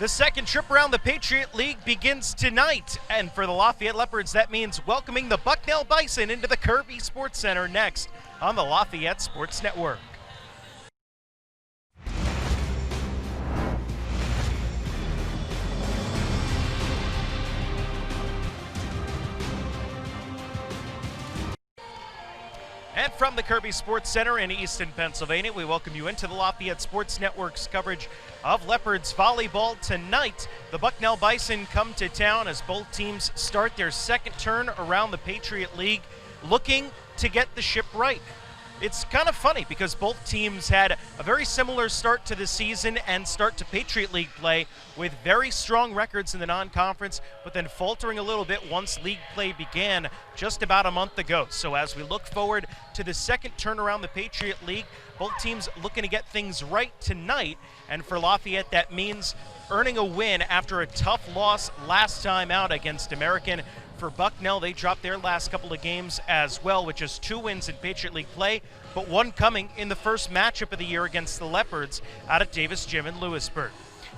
The second trip around the Patriot League begins tonight, and for the Lafayette Leopards, that means welcoming the Bucknell Bison into the Kirby Sports Center next on the Lafayette Sports Network. And from the Kirby Sports Center in Easton, Pennsylvania, we welcome you into the Lafayette Sports Network's coverage of Leopards volleyball. Tonight, the Bucknell Bison come to town as both teams start their second turn around the Patriot League, looking to get the ship right. It's kind of funny because both teams had a very similar start to the season and start to Patriot League play with very strong records in the non-conference, but then faltering a little bit once league play began just about a month ago. So as we look forward to the second turn around the Patriot League, both teams looking to get things right tonight, and for Lafayette that means earning a win after a tough loss last time out against American. For Bucknell, they dropped their last couple of games as well, with just 2 wins in Patriot League play, but one coming in the first matchup of the year against the Leopards out at Davis Gym in Lewisburg.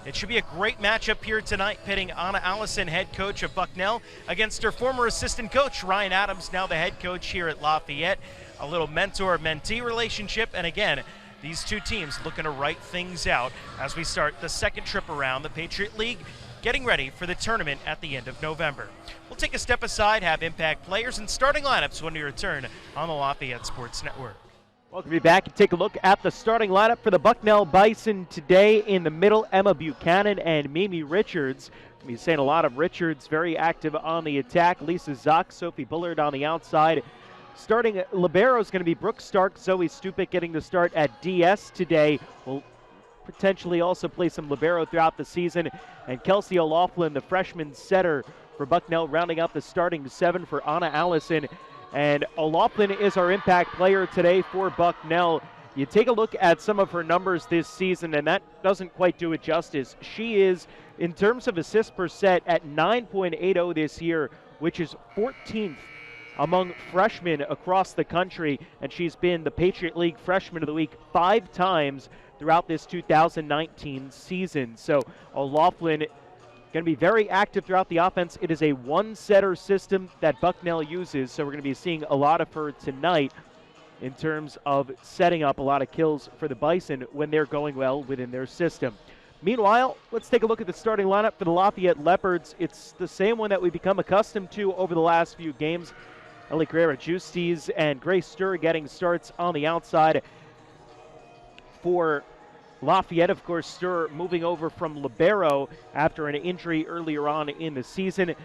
It should be a great matchup here tonight, pitting Anna Allison, head coach of Bucknell, against her former assistant coach, Ryan Adams, now the head coach here at Lafayette. A little mentor-mentee relationship, and again, these two teams looking to write things out as we start the second trip around the Patriot League, getting ready for the tournament at the end of November. We'll take a step aside, have impact players and starting lineups when we return on the Lafayette Sports Network. Welcome to be back and take a look at the starting lineup for the Bucknell Bison today. In the middle, Emma Buchanan and Mimi Richards. We'll be saying a lot of Richards, very active on the attack. Lisa Zock, Sophie Bullard on the outside. Starting libero is going to be Brooke Stark, Zoe Stupik getting the start at DS today. We'll potentially also play some libero throughout the season. And Kelsey O'Loughlin, the freshman setter for Bucknell, rounding out the starting 7 for Anna Allison. And O'Loughlin is our impact player today for Bucknell. You take a look at some of her numbers this season, and that doesn't quite do it justice. She is, in terms of assists per set, at 9.80 this year, which is 14th among freshmen across the country, and she's been the Patriot League Freshman of the Week 5 times throughout this 2019 season. So O'Loughlin going to be very active throughout the offense. It is a one-setter system that Bucknell uses, so we're going to be seeing a lot of her tonight in terms of setting up a lot of kills for the Bison when they're going well within their system. Meanwhile, let's take a look at the starting lineup for the Lafayette Leopards. It's the same one that we've become accustomed to over the last few games. Ellie Carrera-Justis and Grace Sturr getting starts on the outside. For Lafayette, of course, Sturr moving over from libero after an injury earlier on in the season.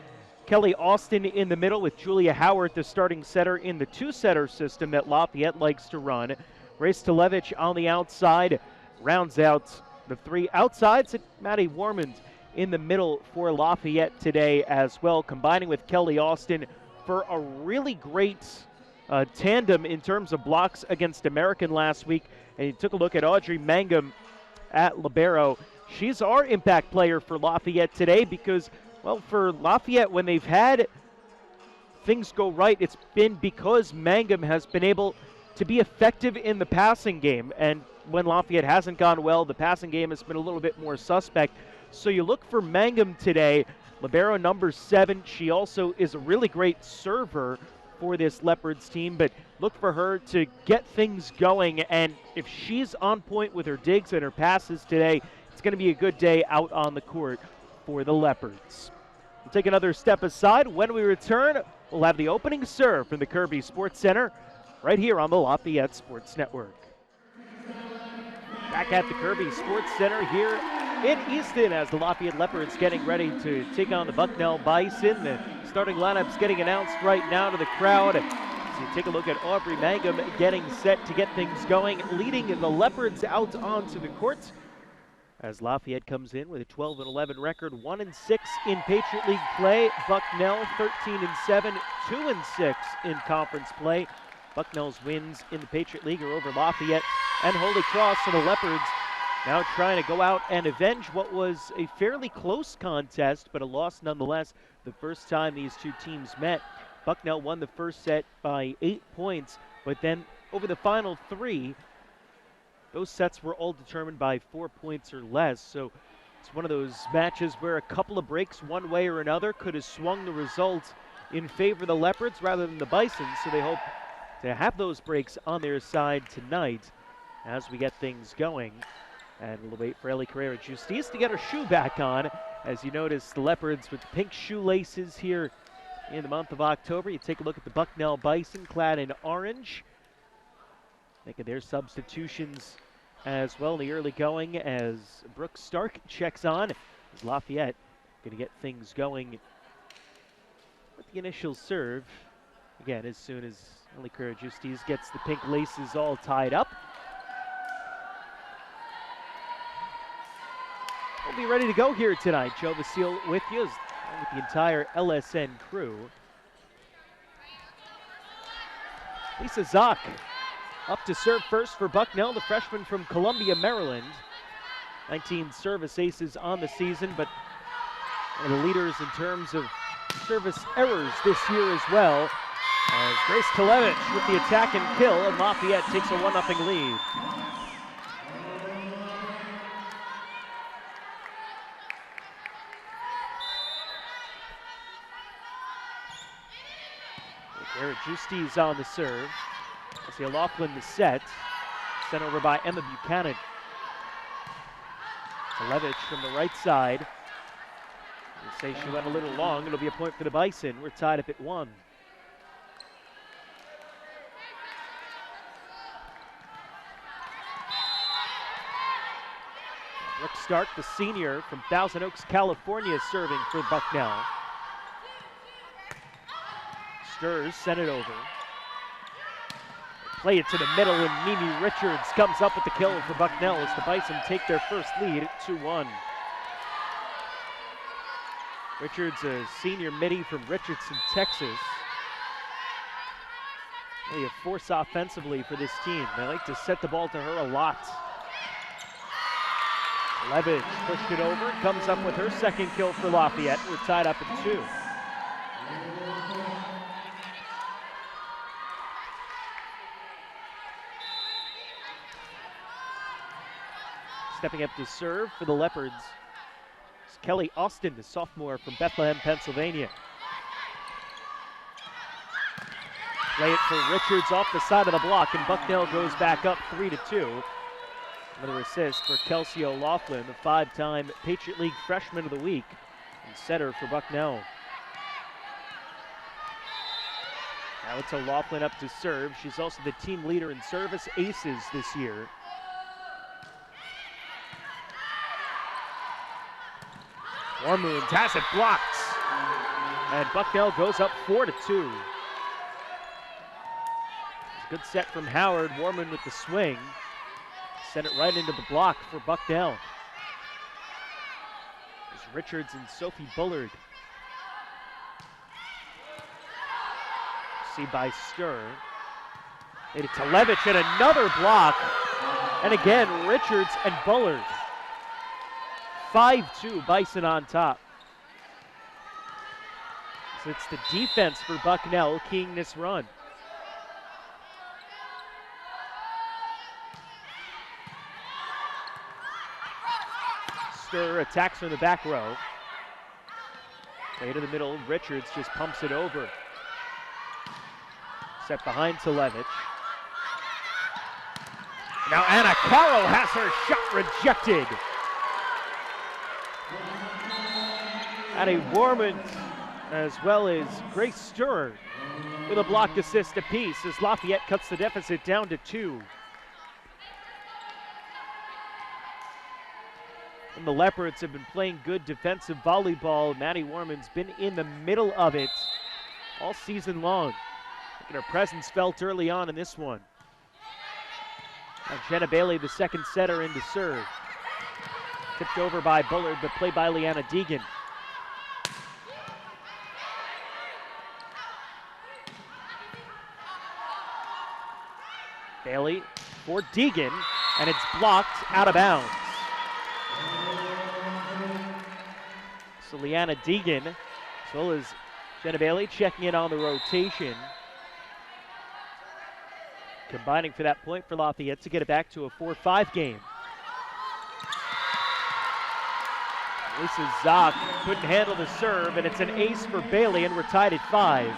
Kelly Austin in the middle with Julia Howard, the starting setter in the 2-setter system that Lafayette likes to run. Grace Talevich on the outside rounds out the 3 outsides. And Maddie Warmond in the middle for Lafayette today as well, combining with Kelly Austin for a really great tandem in terms of blocks against American last week. And you took a look at Audrey Mangum at libero. She's our impact player for Lafayette today because, well, for Lafayette, when they've had things go right, it's been because Mangum has been able to be effective in the passing game. And when Lafayette hasn't gone well, the passing game has been a little bit more suspect. So you look for Mangum today, libero number 7. She also is a really great server for this Leopards team, but look for her to get things going, and if she's on point with her digs and her passes today, it's going to be a good day out on the court for the Leopards. We'll take another step aside. When we return, we'll have the opening serve from the Kirby Sports Center right here on the Lafayette Sports Network. Back at the Kirby Sports Center here in Easton as the Lafayette Leopards getting ready to take on the Bucknell Bison. The starting lineup's getting announced right now to the crowd. So you take a look at Audrey Mangum getting set to get things going, leading the Leopards out onto the court as Lafayette comes in with a 12-11 record, 1-6 in Patriot League play. Bucknell 13-7, 2-6 in conference play. Bucknell's wins in the Patriot League are over Lafayette and Holy Cross, and the Leopards now trying to go out and avenge what was a fairly close contest, but a loss nonetheless the first time these two teams met. Bucknell won the first set by 8 points, but then over the final 3, those sets were all determined by 4 points or less. So It's one of those matches where a couple of breaks one way or another could have swung the result in favor of the Leopards rather than the Bison, so they hope to have those breaks on their side tonight as we get things going. And we'll wait for Ellie Carrera-Justice to get her shoe back on. As you notice, the Leopards with pink shoelaces here in the month of October. You take a look at the Bucknell Bison clad in orange, making their substitutions as well in the early going as Brooke Stark checks on. As Lafayette going to get things going with the initial serve. Again, as soon as Ellie Carrera-Justice gets the pink laces all tied up. We'll be ready to go here tonight. Joe Vasile with you, with the entire LSN crew. Lisa Zock up to serve first for Bucknell, the freshman from Columbia, Maryland. 19 service aces on the season, but one of the leaders in terms of service errors this year as well. As Grace Kalevich with the attack and kill, and Lafayette takes a 1-0 lead. Carrera-Justice on the serve. We'll see O'Loughlin the set. Sent over by Emma Buchanan. Kalevich from the right side. We'll say she went a little long. It'll be a point for the Bison. We're tied up at 1. Brooke Stark, the senior from Thousand Oaks, California, serving for Bucknell. Stirs, sent it over. They play it to the middle, and Mimi Richards comes up with the kill for Bucknell as the Bison take their first lead at 2-1. Richards, a senior midi from Richardson, Texas. Really a force offensively for this team. They like to set the ball to her a lot. Levitch pushed it over, comes up with her second kill for Lafayette. We're tied up at 2. Stepping up to serve for the Leopards is Kelly Austin, the sophomore from Bethlehem, Pennsylvania. Play it for Richards off the side of the block, and Bucknell goes back up 3-2. Another assist for Kelsey O'Loughlin, the 5-time Patriot League Freshman of the Week and setter for Bucknell. Now it's O'Loughlin up to serve. She's also the team leader in service aces this year. Warmoon has it blocked, and Bucknell goes up 4-2. Good set from Howard. Warmoon with the swing. Sent it right into the block for Bucknell. There's Richards and Sophie Bullard. See by Stir. Made it to Levitch and another block. And again, Richards and Bullard. 5-2, Bison on top. So it's the defense for Bucknell keying this run. Stir attacks from the back row. Play to the middle, Richards just pumps it over. Set behind to Levitch. Now Anna Caro has her shot rejected. Addie Warman as well as Grace Stir with a blocked assist apiece as Lafayette cuts the deficit down to 2. And the Leopards have been playing good defensive volleyball. Maddie Warman's been in the middle of it all season long. Making her presence felt early on in this one. Now Jenna Bailey, the second setter, into serve. Tipped over by Bullard, but played by Leanna Deegan. Bailey for Deegan, and it's blocked out of bounds. So Leanna Deegan, as well as Jenna Bailey, checking in on the rotation. Combining for that point for Lafayette to get it back to a 4-5 game. Lisa Zock couldn't handle the serve, and it's an ace for Bailey, and we're tied at 5.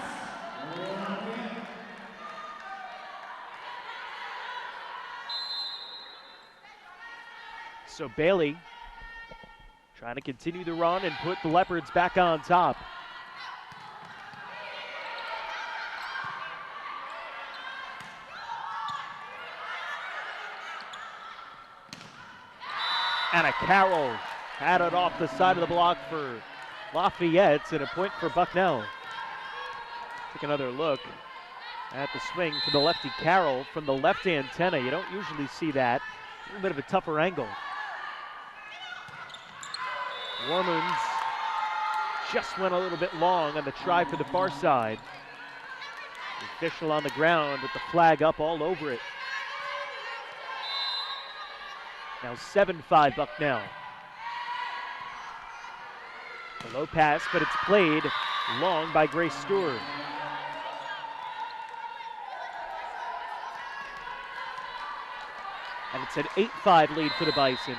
So Bailey trying to continue the run and put the Leopards back on top. Anna Carroll had it off the side of the block for Lafayette, and a point for Bucknell. Take another look at the swing for the lefty Carroll from the left antenna. You don't usually see that. A little bit of a tougher angle. Warmans just went a little bit long on the try for the far side. The official on the ground with the flag up all over it. Now 7-5 Bucknell. A low pass, but it's played long by Grace Stewart. And it's an 8-5 lead for the Bison.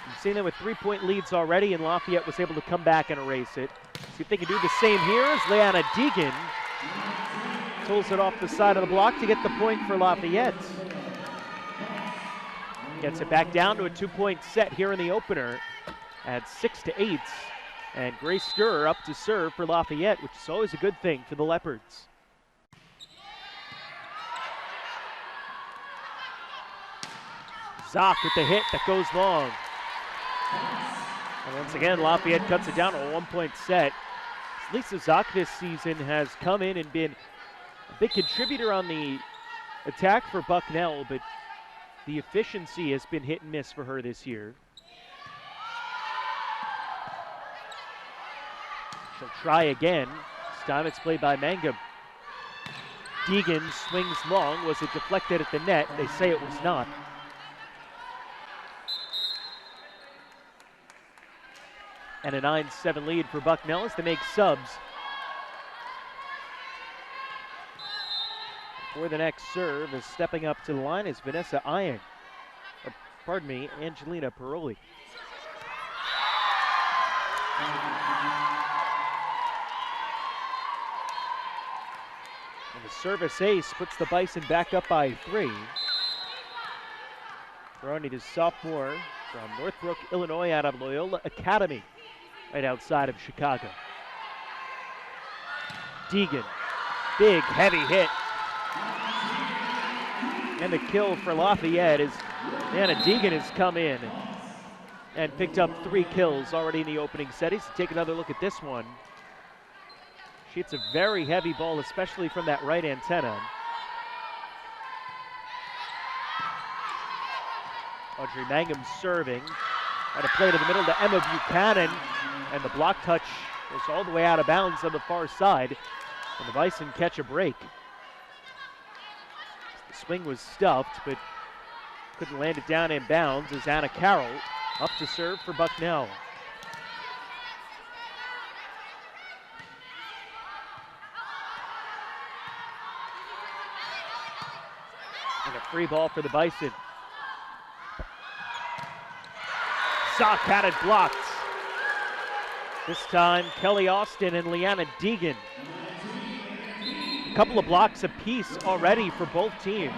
You've seen them with 3-point leads already, and Lafayette was able to come back and erase it. See if they can do the same here as Leanna Deegan pulls it off the side of the block to get the point for Lafayette. Gets it back down to a 2-point set here in the opener at 6-8. And Grace Sturr up to serve for Lafayette, which is always a good thing for the Leopards. Zock with the hit that goes long. And once again, Lafayette cuts it down to a 1-point set. Lisa Zock this season has come in and been a big contributor on the attack for Bucknell, but the efficiency has been hit and miss for her this year. She'll try again. This time it's played by Mangum. Deegan swings long. Was it deflected at the net? They say it was not. And a 9-7 lead for Bucknell as they make subs. For the next serve is stepping up to the line is Vanessa Ian. Or, pardon me, Angelina Paroli. And the service ace puts the Bison back up by 3. Throwing it is sophomore from Northbrook, Illinois, out of Loyola Academy, right outside of Chicago. Deegan, big heavy hit. And the kill for Lafayette is Anna Deegan has come in and picked up 3 kills already in the opening set. He's to take another look at this one. She hits a very heavy ball, especially from that right antenna. Audrey Mangum serving. Had a play to the middle to Emma Buchanan, and the block touch goes all the way out of bounds on the far side. And the Bison catch a break. The swing was stuffed, but couldn't land it down in bounds as Anna Carroll up to serve for Bucknell. And a free ball for the Bison. Zock had it blocked. This time, Kelly Austin and Leanna Deegan. A couple of blocks apiece already for both teams.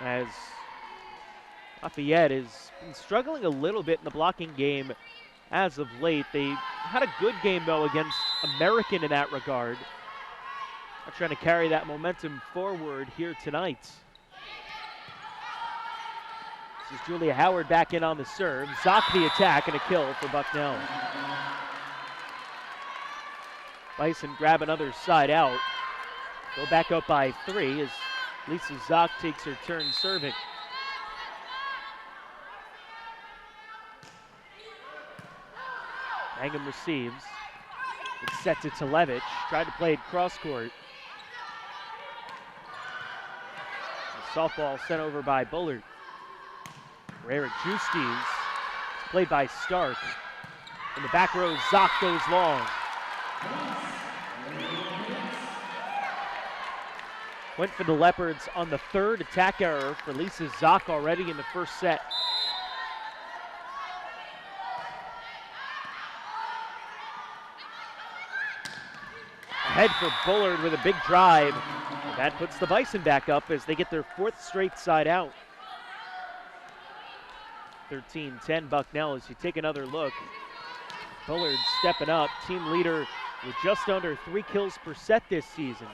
As Lafayette has been struggling a little bit in the blocking game as of late. They had a good game, though, against American in that regard. They're trying to carry that momentum forward here tonight. This is Julia Howard back in on the serve. Zock the attack and a kill for Bucknell. Bison grab another side out. Go back up by 3 as Lisa Zock takes her turn serving. Mangum receives. It's set to Televich. Tried to play it cross court. A softball sent over by Bullard. Eric Justes. It's played by Stark. In the back row, Zock goes long. Went for the Leopards on the 3rd attack error for Lisa Zock already in the first set. Head for Bullard with a big drive. And that puts the Bison back up as they get their 4th straight side out. 13-10 Bucknell as you take another look. Bullard stepping up, team leader with just under 3 kills per set this season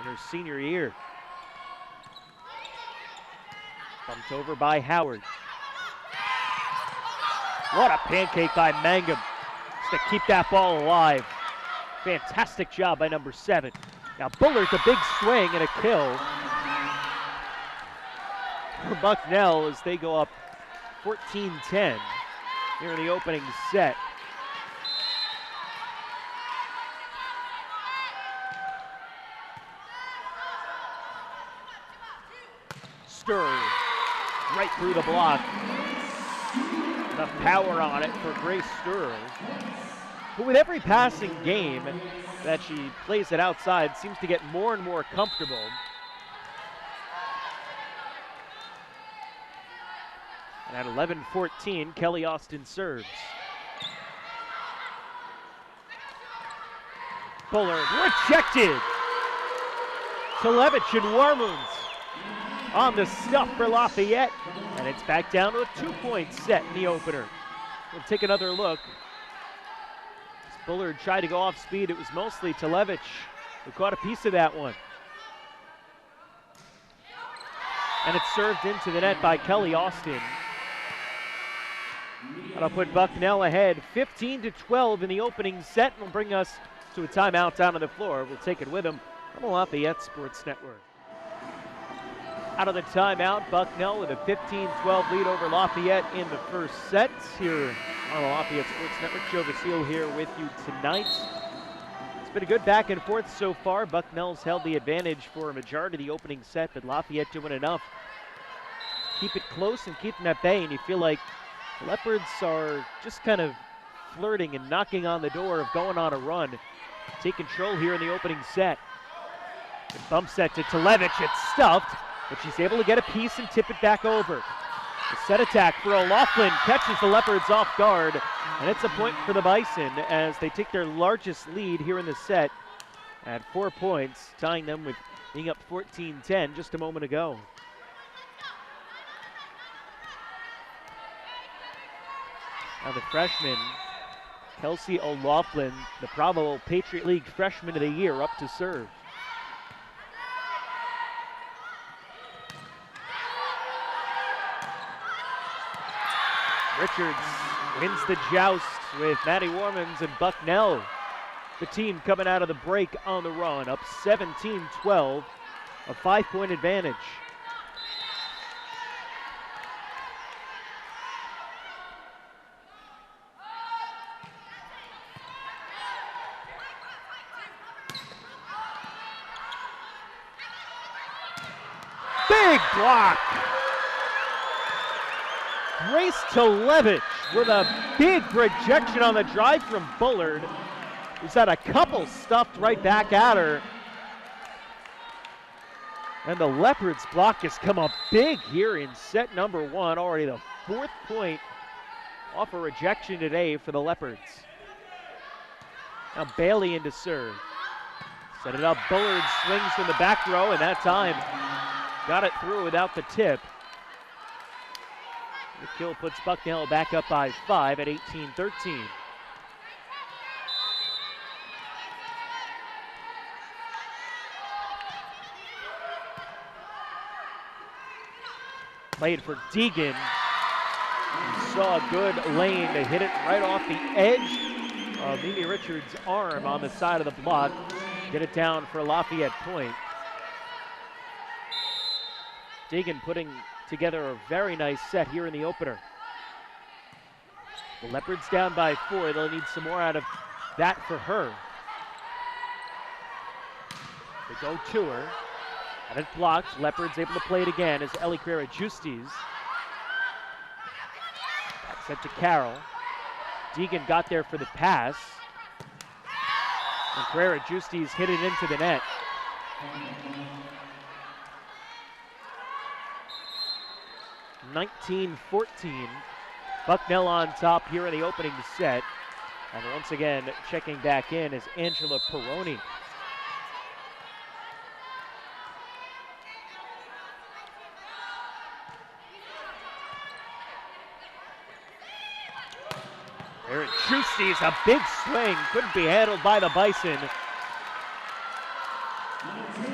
in her senior year. Bumped over by Howard. What a pancake by Mangum just to keep that ball alive. Fantastic job by number 7. Now Bullard's a big swing and a kill for Bucknell as they go up 14-10 here in the opening set. Stir right through the block. Enough power on it for Grace Stir, who with every passing game that she plays it outside seems to get more and more comfortable. And at 11-14, Kelly Austin serves. Bullard rejected. Talevich and Warmoons on the stuff for Lafayette. And it's back down to a 2-point set in the opener. We'll take another look. As Bullard tried to go off speed, it was mostly Talevich who caught a piece of that one. And it's served into the net by Kelly Austin. That'll put Bucknell ahead 15-12 in the opening set and will bring us to a timeout down on the floor. We'll take it with them from the Lafayette Sports Network. Out of the timeout, Bucknell with a 15-12 lead over Lafayette in the first set. Here on the Lafayette Sports Network, Joe Vasile here with you tonight. It's been a good back and forth so far. Bucknell's held the advantage for a majority of the opening set, but Lafayette doing enough. Keep it close and keep them at bay, and you feel like the Leopards are just kind of flirting and knocking on the door of going on a run. Take control here in the opening set. The bump set to Talevich, it's stuffed, but she's able to get a piece and tip it back over. The set attack for O'Loughlin catches the Leopards off guard, and it's a point for the Bison as they take their largest lead here in the set at 4 points, tying them with being up 14-10 just a moment ago. Now the freshman, Kelsey O'Loughlin, the probable Patriot League Freshman of the Year, up to serve. Richards wins the joust with Maddie Warmans and Bucknell. The team coming out of the break on the run, up 17-12, a 5-point advantage. Big block. Grace Talevich with a big rejection on the drive from Bullard, who's had a couple stuffed right back at her. And the Leopards block has come up big here in set number 1, already the 4th point off a rejection today for the Leopards. Now Bailey in to serve. Set it up, Bullard swings from the back row, and that time got it through without the tip. The kill puts Bucknell back up by 5 at 18-13. Played for Deegan. He saw a good lane to hit it right off the edge of Mimi Richards' arm on the side of the block. Get it down for Lafayette point. Deegan putting together a very nice set here in the opener. The Leopards down by 4. They'll need some more out of that for her. They go to her. And it blocked. Leopards able to play it again as Ellie Carrera Justis. Back set to Carroll. Deegan got there for the pass. And Carrera Justis hit it into the net. (19-14). Bucknell on top here in the opening set. And once again, checking back in is Angela Peroni. There it Juicy's a big swing, couldn't be handled by the Bison.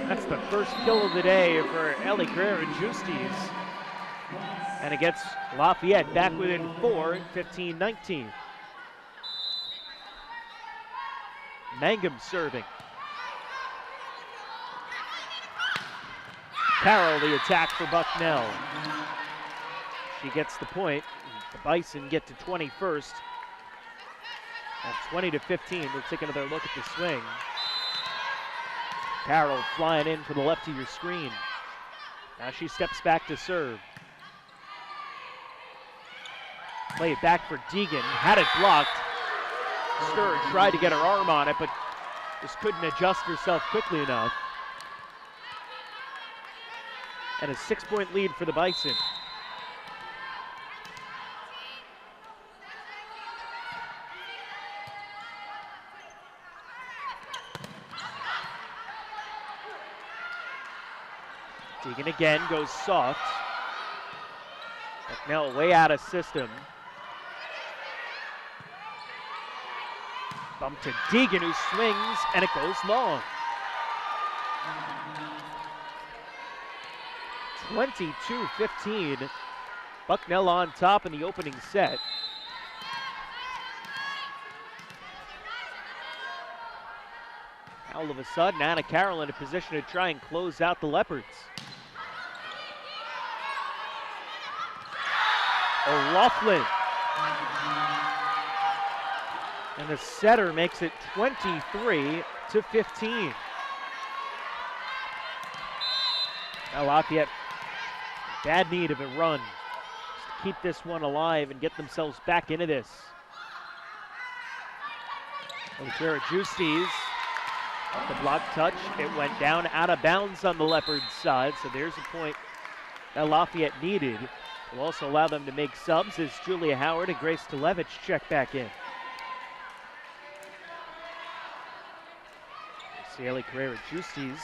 That's the first kill of the day for Ellie Carrera-Justiz. And it gets Lafayette back within 4, 15-19. Mangum serving. Carroll the attack for Bucknell. She gets the point. The Bison get to 21st. And 20-15, we'll take another look at the swing. Carroll flying in from the left of your screen. Now she steps back to serve. Play it back for Deegan, had it blocked. Sturr tried to get her arm on it, but just couldn't adjust herself quickly enough. And a 6-point lead for the Bison. Deegan again goes soft. Bucknell way out of system. Bump to Deegan, who swings, and it goes long. 22-15. Bucknell on top in the opening set. All of a sudden, Anna Carroll in a position to try and close out the Leopards. O'Loughlin. And the setter makes it 23-15. Now Lafayette, bad need of a run just to keep this one alive and get themselves back into this. Carrera-Justiz, the block touch, it went down out of bounds on the Leopards side, so there's a point that Lafayette needed. Will also allow them to make subs as Julia Howard and Grace Televich check back in. Vasile Carrera-Justiz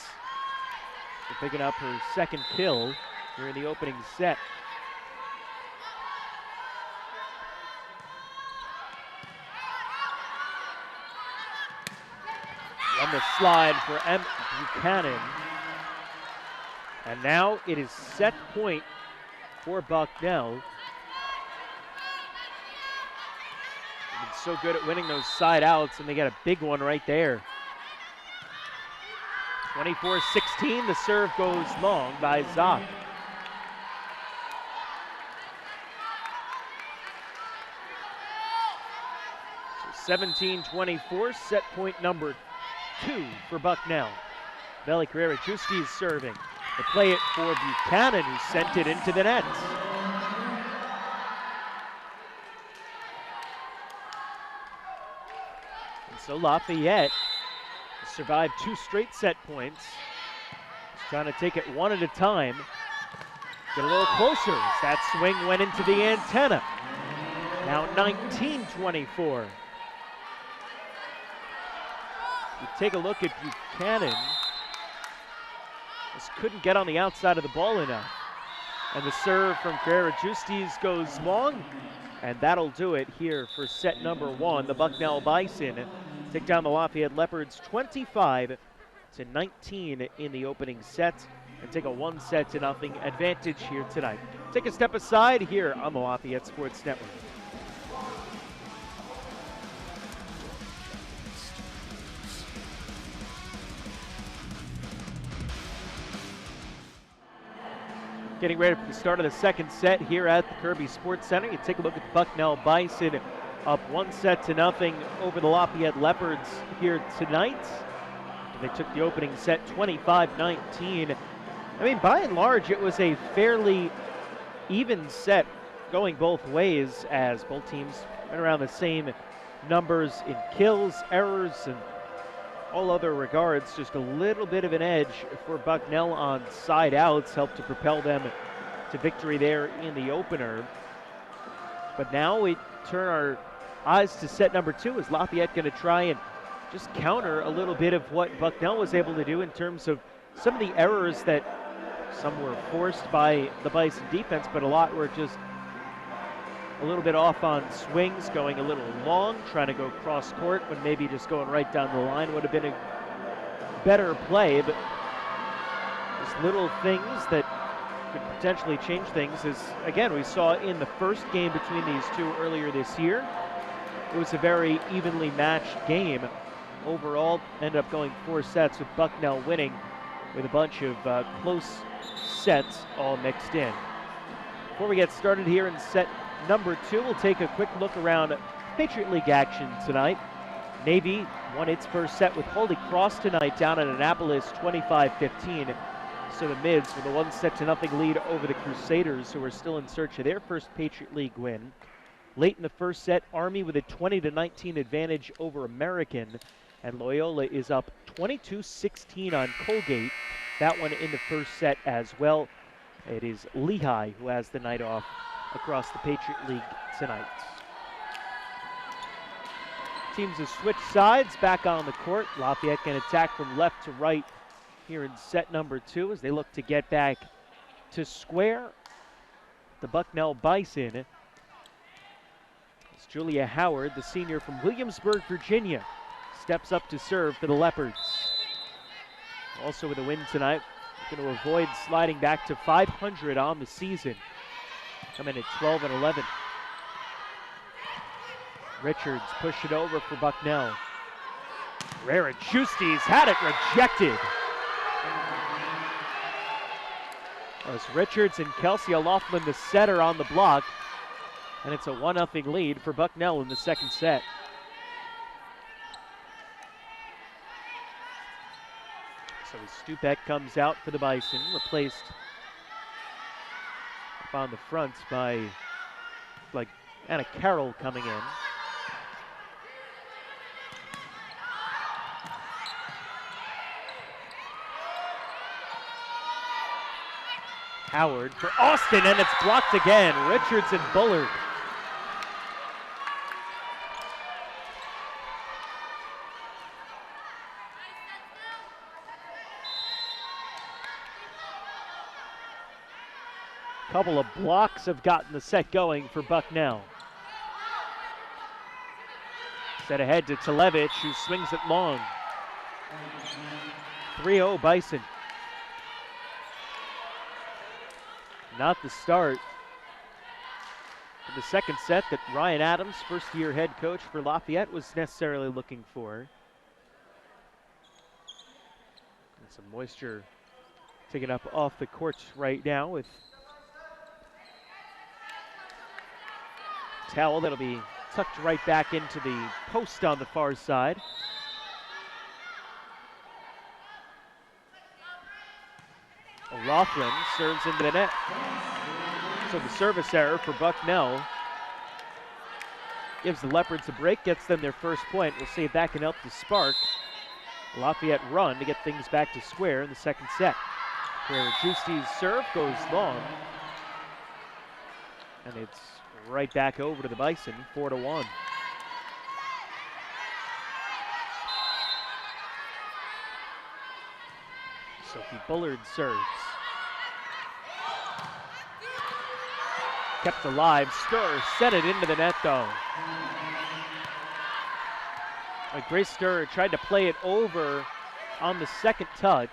picking up her second kill here in the opening set. On the slide for M. Buchanan. And now it is set point for Bucknell. They've been so good at winning those side outs, and they got a big one right there. 24-16, the serve goes long by Zock. So 17-24, set point number 2 for Bucknell. Vasile Carrera-Justiz serving. They play it for Buchanan, who sent it into the net. And so Lafayette survived 2 straight set points. Just trying to take it one at a time. Get a little closer as that swing went into the antenna. Now 19-24. You take a look at Buchanan. Just couldn't get on the outside of the ball enough. And the serve from Carrera-Justiz goes long, and that'll do it here for set number 1. The Bucknell Bison take down the Lafayette Leopards 25-19 in the opening set and take a 1-0 advantage here tonight. Take a step aside here on the Lafayette Sports Network. Getting ready for the start of the second set here at the Kirby Sports Center. You take a look at the Bucknell Bison up 1-0 over the Lafayette Leopards here tonight. They took the opening set 25-19. I mean, by and large, it was a fairly even set going both ways as both teams went around the same numbers in kills, errors, and all other regards. Just a little bit of an edge for Bucknell on side outs helped to propel them to victory there in the opener. But now we turn our eyes to set number 2. Is Lafayette going to try and just counter a little bit of what Bucknell was able to do in terms of some of the errors that some were forced by the Bison defense, but a lot were just a little bit off on swings, going a little long, trying to go cross court when maybe just going right down the line would have been a better play, but just little things that could potentially change things. As again, we saw in the first game between these two earlier this year, it was a very evenly matched game. Overall, ended up going 4 sets with Bucknell winning with a bunch of close sets all mixed in. Before we get started here in set number 2, we'll take a quick look around Patriot League action tonight. Navy won its first set with Holy Cross tonight down at Annapolis 25-15. So the Mids with a 1-0 lead over the Crusaders, who are still in search of their first Patriot League win. Late in the first set, Army with a 20-19 advantage over American, and Loyola is up 22-16 on Colgate. That one in the first set as well. It is Lehigh who has the night off across the Patriot League tonight. Teams have switched sides back on the court. Lafayette can attack from left to right here in set number 2 as they look to get back to square. The Bucknell Bison. It's Julia Howard, the senior from Williamsburg, Virginia, steps up to serve for the Leopards. Also with a win tonight, going to avoid sliding back to 500 on the season. Come in at 12-11. Richards push it over for Bucknell. Rarichustis had it rejected. As Richards and Kelsey O'Loughlin, the setter, on the block, and it's a 1-0 lead for Bucknell in the second set. So Stupek comes out for the Bison, replaced up on the front by like Anna Carroll coming in. Howard for Austin, and it's blocked again. Richards and Bullard. Couple of blocks have gotten the set going for Bucknell. Set ahead to Talevich, who swings it long. 3-0 Bison. Not the start of the second set that Ryan Adams, first-year head coach for Lafayette, was necessarily looking for. And some moisture taken up off the courts right now with towel that'll be tucked right back into the post on the far side. O'Loughlin serves into the net. So the service error for Bucknell gives the Leopards a break, gets them their first point. We'll see if that can help to spark Lafayette run to get things back to square in the second set. Where Justy's serve goes long. And it's right back over to the Bison, 4-1. Sophie Bullard serves. Kept alive, Sturr set it into the net though. Grace Sturr tried to play it over on the second touch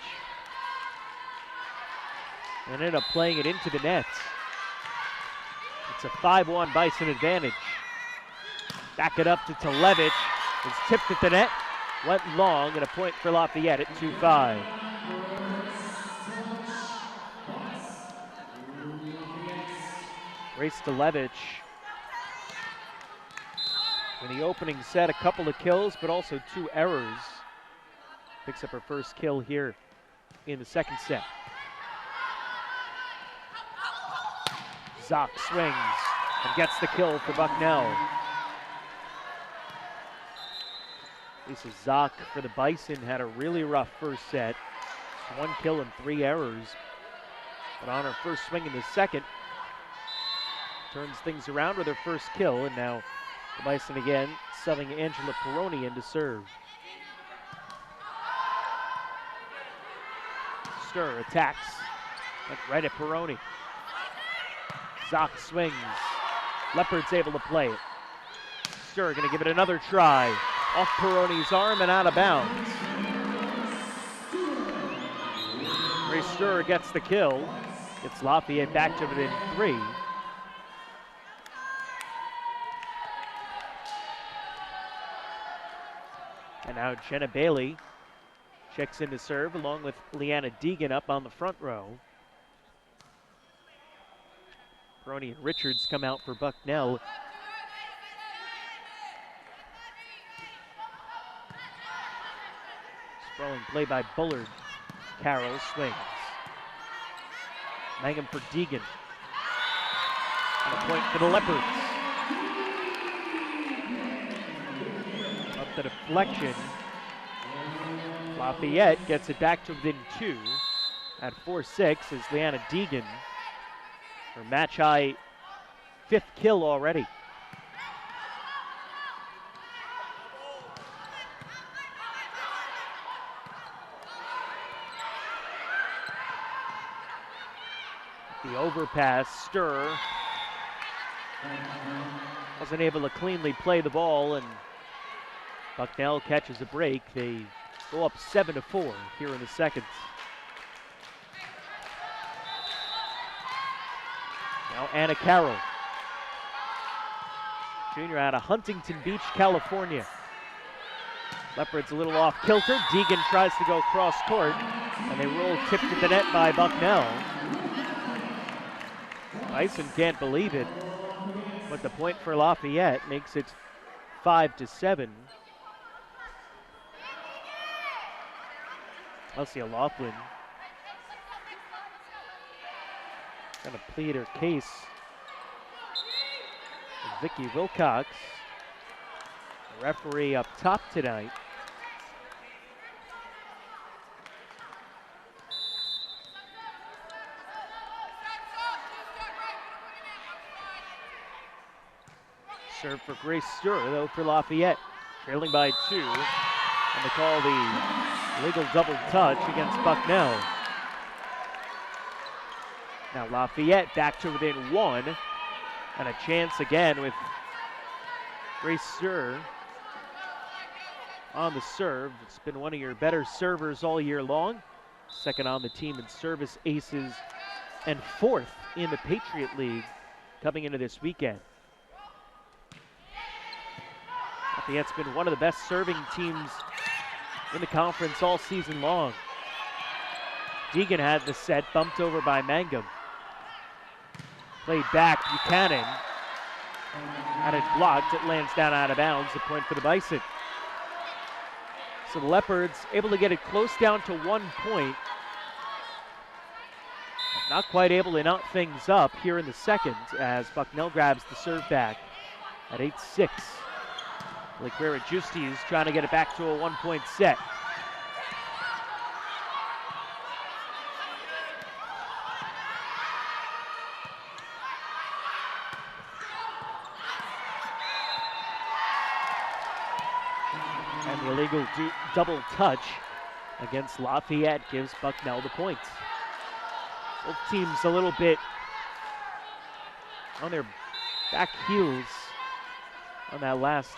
and ended up playing it into the net. It's a 5-1 Bison advantage. Back it up to Talevich. It's tipped at the net, went long, and a point for Lafayette at 2-5. Grace Talevich in the opening set, a couple of kills, but also 2 errors. Picks up her first kill here in the second set. Zock swings and gets the kill for Bucknell. Lisa Zock for the Bison had a really rough first set. 1 kill and 3 errors. But on her first swing in the second, turns things around with her first kill, and now The Bison again, subbing Angela Peroni in to serve. Stir attacks, right at Peroni. Zock swings. Leopards able to play it. Stir going to give it another try. Off Peroni's arm and out of bounds. Ray Stir gets the kill. Gets Lafayette back to within 3. And now Jenna Bailey checks in to serve along with Leanna Deegan up on the front row. Peroni and Richards come out for Bucknell. Sprawling play by Bullard. Carroll swings. Mangum for Deegan. And a point for the Leopards. Up the deflection. Lafayette gets it back to within 2 at 4-6 is Leanna Deegan. Her match high 5th kill already. The overpass, Stir wasn't able to cleanly play the ball, and Bucknell catches a break. They go up 7-4 here in the second. Now Anna Carroll, junior out of Huntington Beach, California. Leopards a little off kilter. Deegan tries to go cross court, and they roll tipped to the net by Bucknell. Bison can't believe it, but the point for Lafayette makes it 5-7. Elsie Laughlin going to plead her case. Vicki Wilcox, the referee up top tonight. Serve for Grace Stir, though, for Lafayette. Trailing by 2, and they call the legal double touch against Bucknell. Now Lafayette back to within 1, and a chance again with Grace Stir on the serve. It's been one of your better servers all year long. Second on the team in service aces, and 4th in the Patriot League coming into this weekend. Lafayette's been one of the best serving teams in the conference all season long. Deegan had the set, bumped over by Mangum. Played back, Buchanan. Had it blocked, it lands down out of bounds, a point for the Bison. So the Leopards able to get it close down to 1 point. Not quite able to knot things up here in the second as Bucknell grabs the serve back at 8-6. Lequera Justi is trying to get it back to a 1-point set. And the illegal double touch against Lafayette gives Bucknell the points. Both teams a little bit on their back heels on that last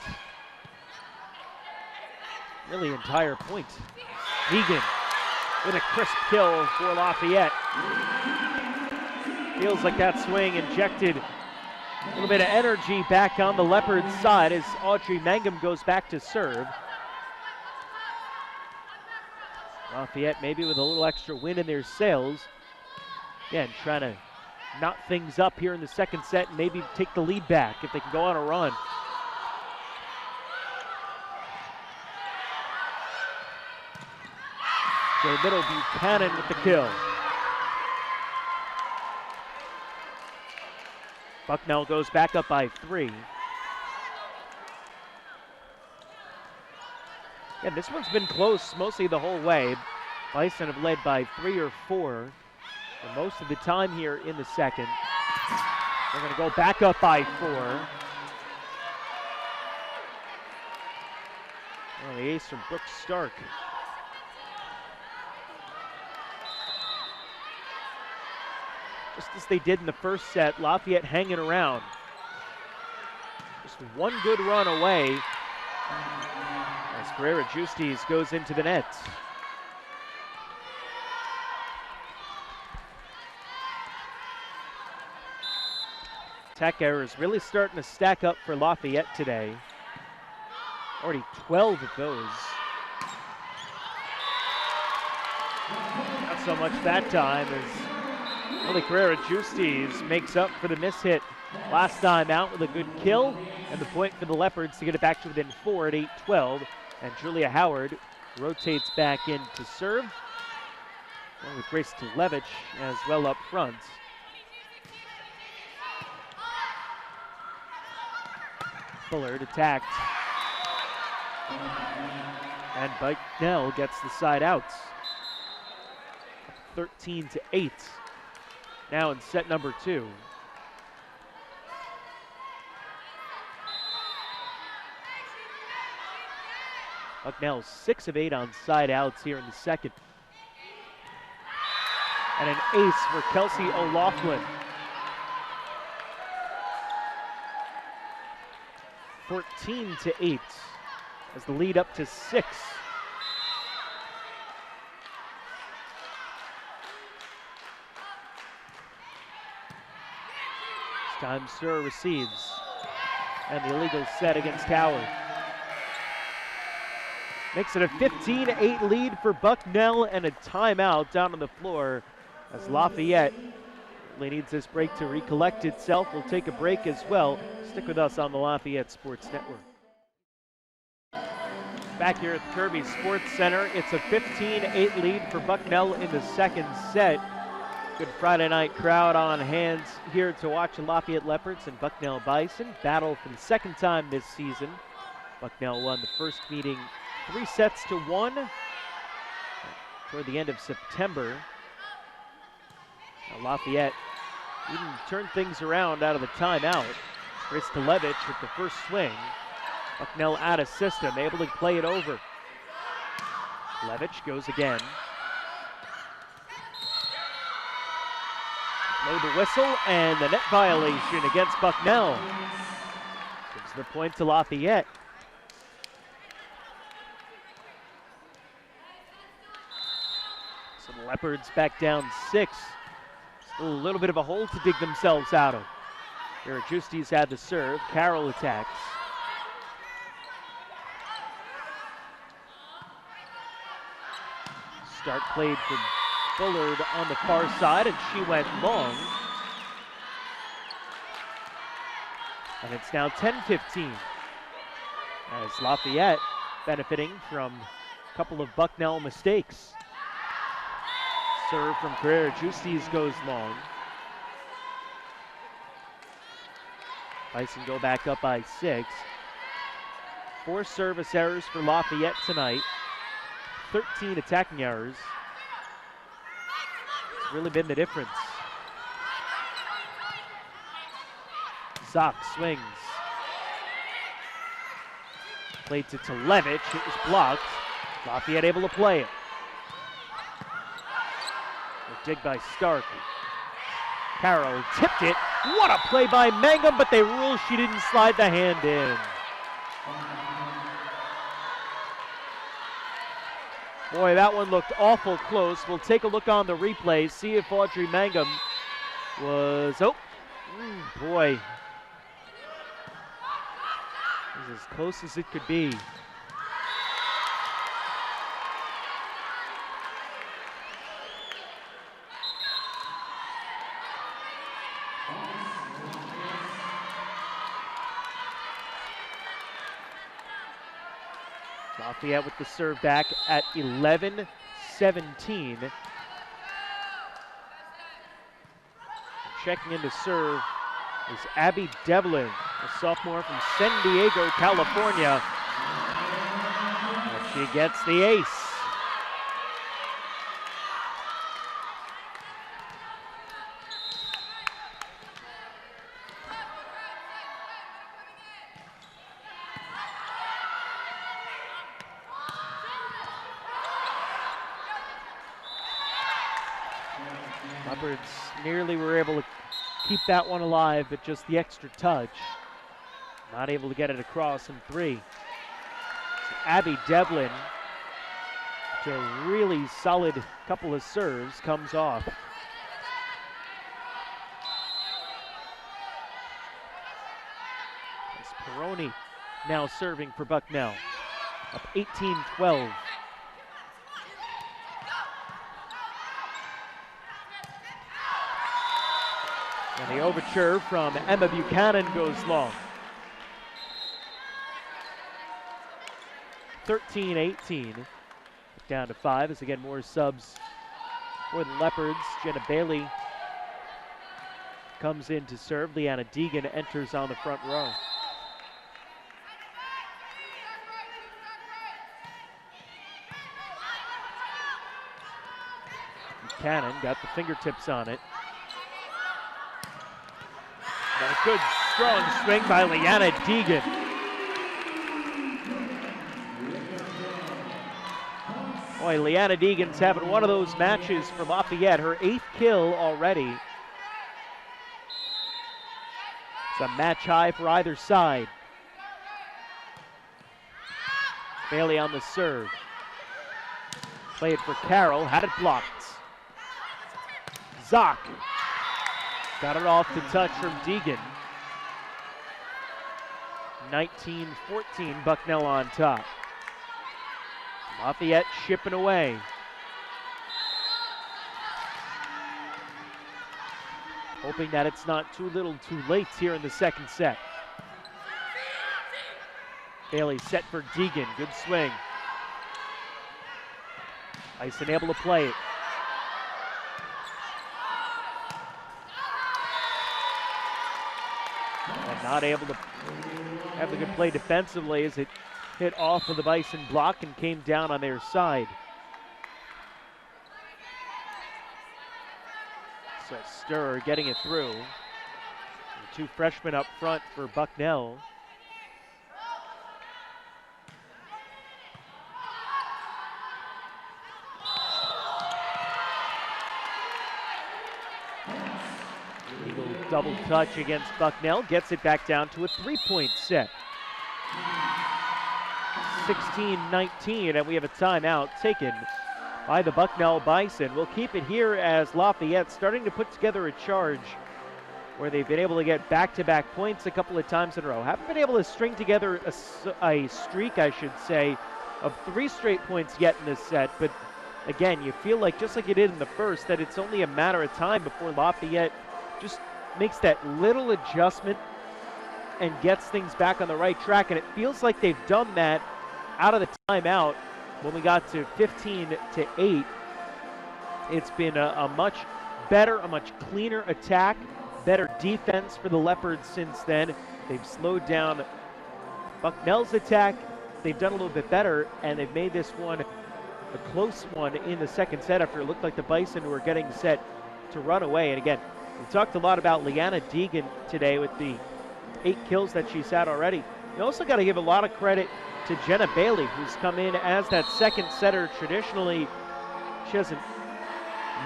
really entire point. Deegan with a crisp kill for Lafayette. Feels like that swing injected a little bit of energy back on the Leopards side as Audrey Mangum goes back to serve. Lafayette maybe with a little extra wind in their sails. Again, trying to knot things up here in the second set and maybe take the lead back if they can go on a run. To the middle, Buchanan with the kill. Bucknell goes back up by 3. And this one's been close mostly the whole way. Bison have led by 3 or 4 for most of the time here in the second. They're going to go back up by 4. Well, the ace from Brooks Stark. Just as they did in the first set, Lafayette hanging around. Just one good run away as Carrera Justis goes into the net. Tech errors really starting to stack up for Lafayette today. Already 12 of those. Not so much that time as only Carrera Justis makes up for the miss-hit last time out with a good kill, and the point for the Leopards to get it back to within 4 at 8-12. And Julia Howard rotates back in to serve, along with Grace Televich as well up front. Bullard attacked, and Bucknell gets the side out. 13-8. Now in set number 2. Bucknell 6 of 8 on side outs here in the second. And an ace for Kelsey O'Loughlin. 14-8 as the lead up to 6. This time Sir receives, and the illegal set against Howard. Makes it a 15-8 lead for Bucknell, and a timeout down on the floor as Lafayette really needs this break to recollect itself. We'll take a break as well. Stick with us on the Lafayette Sports Network. Back here at the Kirby Sports Center, it's a 15-8 lead for Bucknell in the second set. Good Friday night crowd on hand here to watch the Lafayette Leopards and Bucknell Bison battle for the second time this season. Bucknell won the first meeting 3-1 toward the end of September. Now Lafayette even turned things around out of the timeout. Grace Televich with the first swing. Bucknell out of system, able to play it over. Televich goes again. Blow the whistle, and the net violation against Bucknell. Gives the point to Lafayette. So the Leopards back down 6. Still a little bit of a hole to dig themselves out of. Here Justis had the serve. Carroll attacks. Start played for Bullard on the far side, and she went long. And it's now 10-15. As Lafayette benefiting from a couple of Bucknell mistakes. Serve from Carrera Justis goes long. Bison go back up by 6. 4 service errors for Lafayette tonight. 13 attacking errors. It's really been the difference. Zock swings. Played to Televich, it was blocked. Lafayette able to play it. A dig by Stark. Carroll tipped it. What a play by Mangum, but they rule she didn't slide the hand in. Boy, that one looked awful close. We'll take a look on the replay, see if Audrey Mangum was, boy. It was as close as it could be. Lafayette with the serve back at 11-17. Checking in to serve is Abby Devlin, a sophomore from San Diego, California. And she gets the ace. Leopards nearly were able to keep that one alive, but just the extra touch. Not able to get it across in 3. So Abby Devlin, to a really solid couple of serves, comes off. It's Peroni now serving for Bucknell. Up 18-12. And the overture from Emma Buchanan goes long. 13-18. Down to 5 as again more subs for the Leopards. Jenna Bailey comes in to serve. Leanna Deegan enters on the front row. Buchanan got the fingertips on it. And a good strong swing by Leanna Deegan. Boy, Leanna Deegan's having one of those matches for Lafayette. Her 8th kill already. It's a match high for either side. Bailey on the serve. Play it for Carroll, had it blocked. Zock got it off to touch from Deegan. 19-14, Bucknell on top. Lafayette shipping away. Hoping that it's not too little too late here in the second set. Bailey set for Deegan, good swing. Bison able to play it. And not able to have the good play defensively as it hit off of the Bison block and came down on their side. So Stir getting it through. The 2 freshmen up front for Bucknell. Eagle double touch against Bucknell, gets it back down to a 3-point set. 16-19, and we have a timeout taken by the Bucknell Bison. We'll keep it here as Lafayette starting to put together a charge where they've been able to get back-to-back points a couple of times in a row. Haven't been able to string together a streak, I should say, of 3 straight points yet in this set, but again, you feel like, just like you did in the first, that it's only a matter of time before Lafayette just makes that little adjustment and gets things back on the right track, and it feels like they've done that out of the timeout. When we got to 15-8, it's been a much better, a much cleaner attack, better defense for the Leopards since then. They've slowed down Bucknell's attack. They've done a little bit better, and they've made this one a close one in the second set after it looked like the Bison were getting set to run away. And again, we talked a lot about Leanna Deegan today with the 8 kills that she's had already. You also got to give a lot of credit to Jenna Bailey, who's come in as that second setter. Traditionally, she doesn't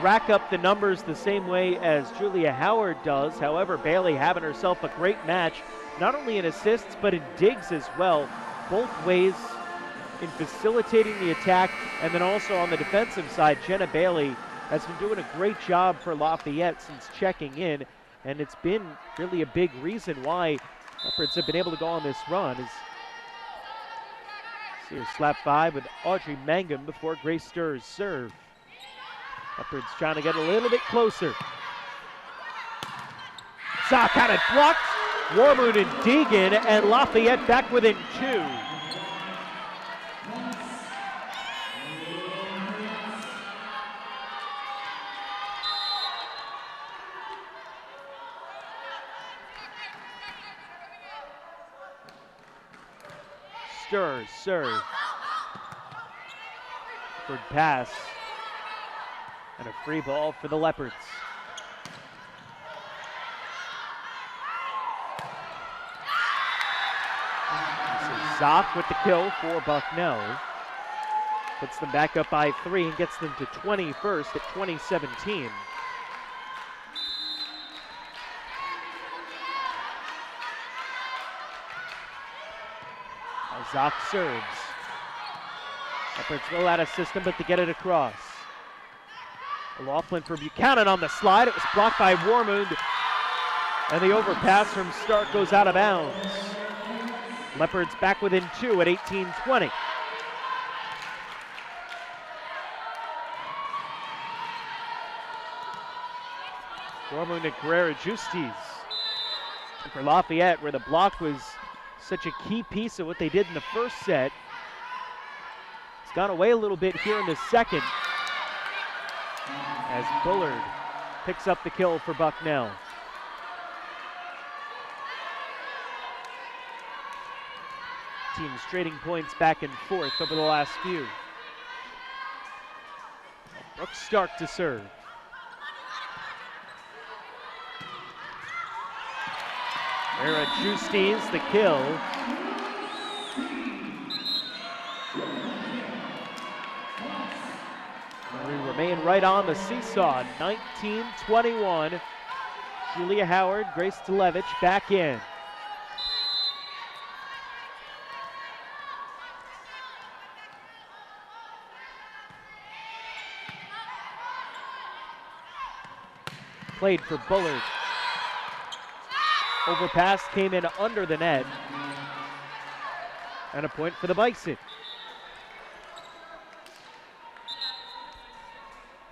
rack up the numbers the same way as Julia Howard does. However, Bailey having herself a great match, not only in assists, but in digs as well, both ways in facilitating the attack, and then also on the defensive side, Jenna Bailey has been doing a great job for Lafayette since checking in, and it's been really a big reason why Leopards have been able to go on this run. See her slap 5 with Audrey Mangum before Grace Stirr's serve. Leopards trying to get a little bit closer. Zock had it blocked. Warmoon and Deegan, and Lafayette back within 2. Stir, serve. Good pass. And a free ball for the Leopards. Zock with the kill for Bucknell. Puts them back up by 3 and gets them to 21st at 2017. Zoc serves. Leopards will out of system, but to get it across. Laughlin for Buchanan on the slide. It was blocked by Warmund. And the overpass from Stark goes out of bounds. Leopards back within 2 at 18-20. Warmund and Guerrero-Justis. For Lafayette, where the block was such a key piece of what they did in the first set. It's gone away a little bit here in the second, as Bullard picks up the kill for Bucknell. Teams trading points back and forth over the last few. Brooks Stark to serve. Guerrero-Justis the kill. We remain right on the seesaw. 19-21. Julia Howard, Grace Televich back in. Played for Bullard. Overpass came in under the net. And a point for the Bison.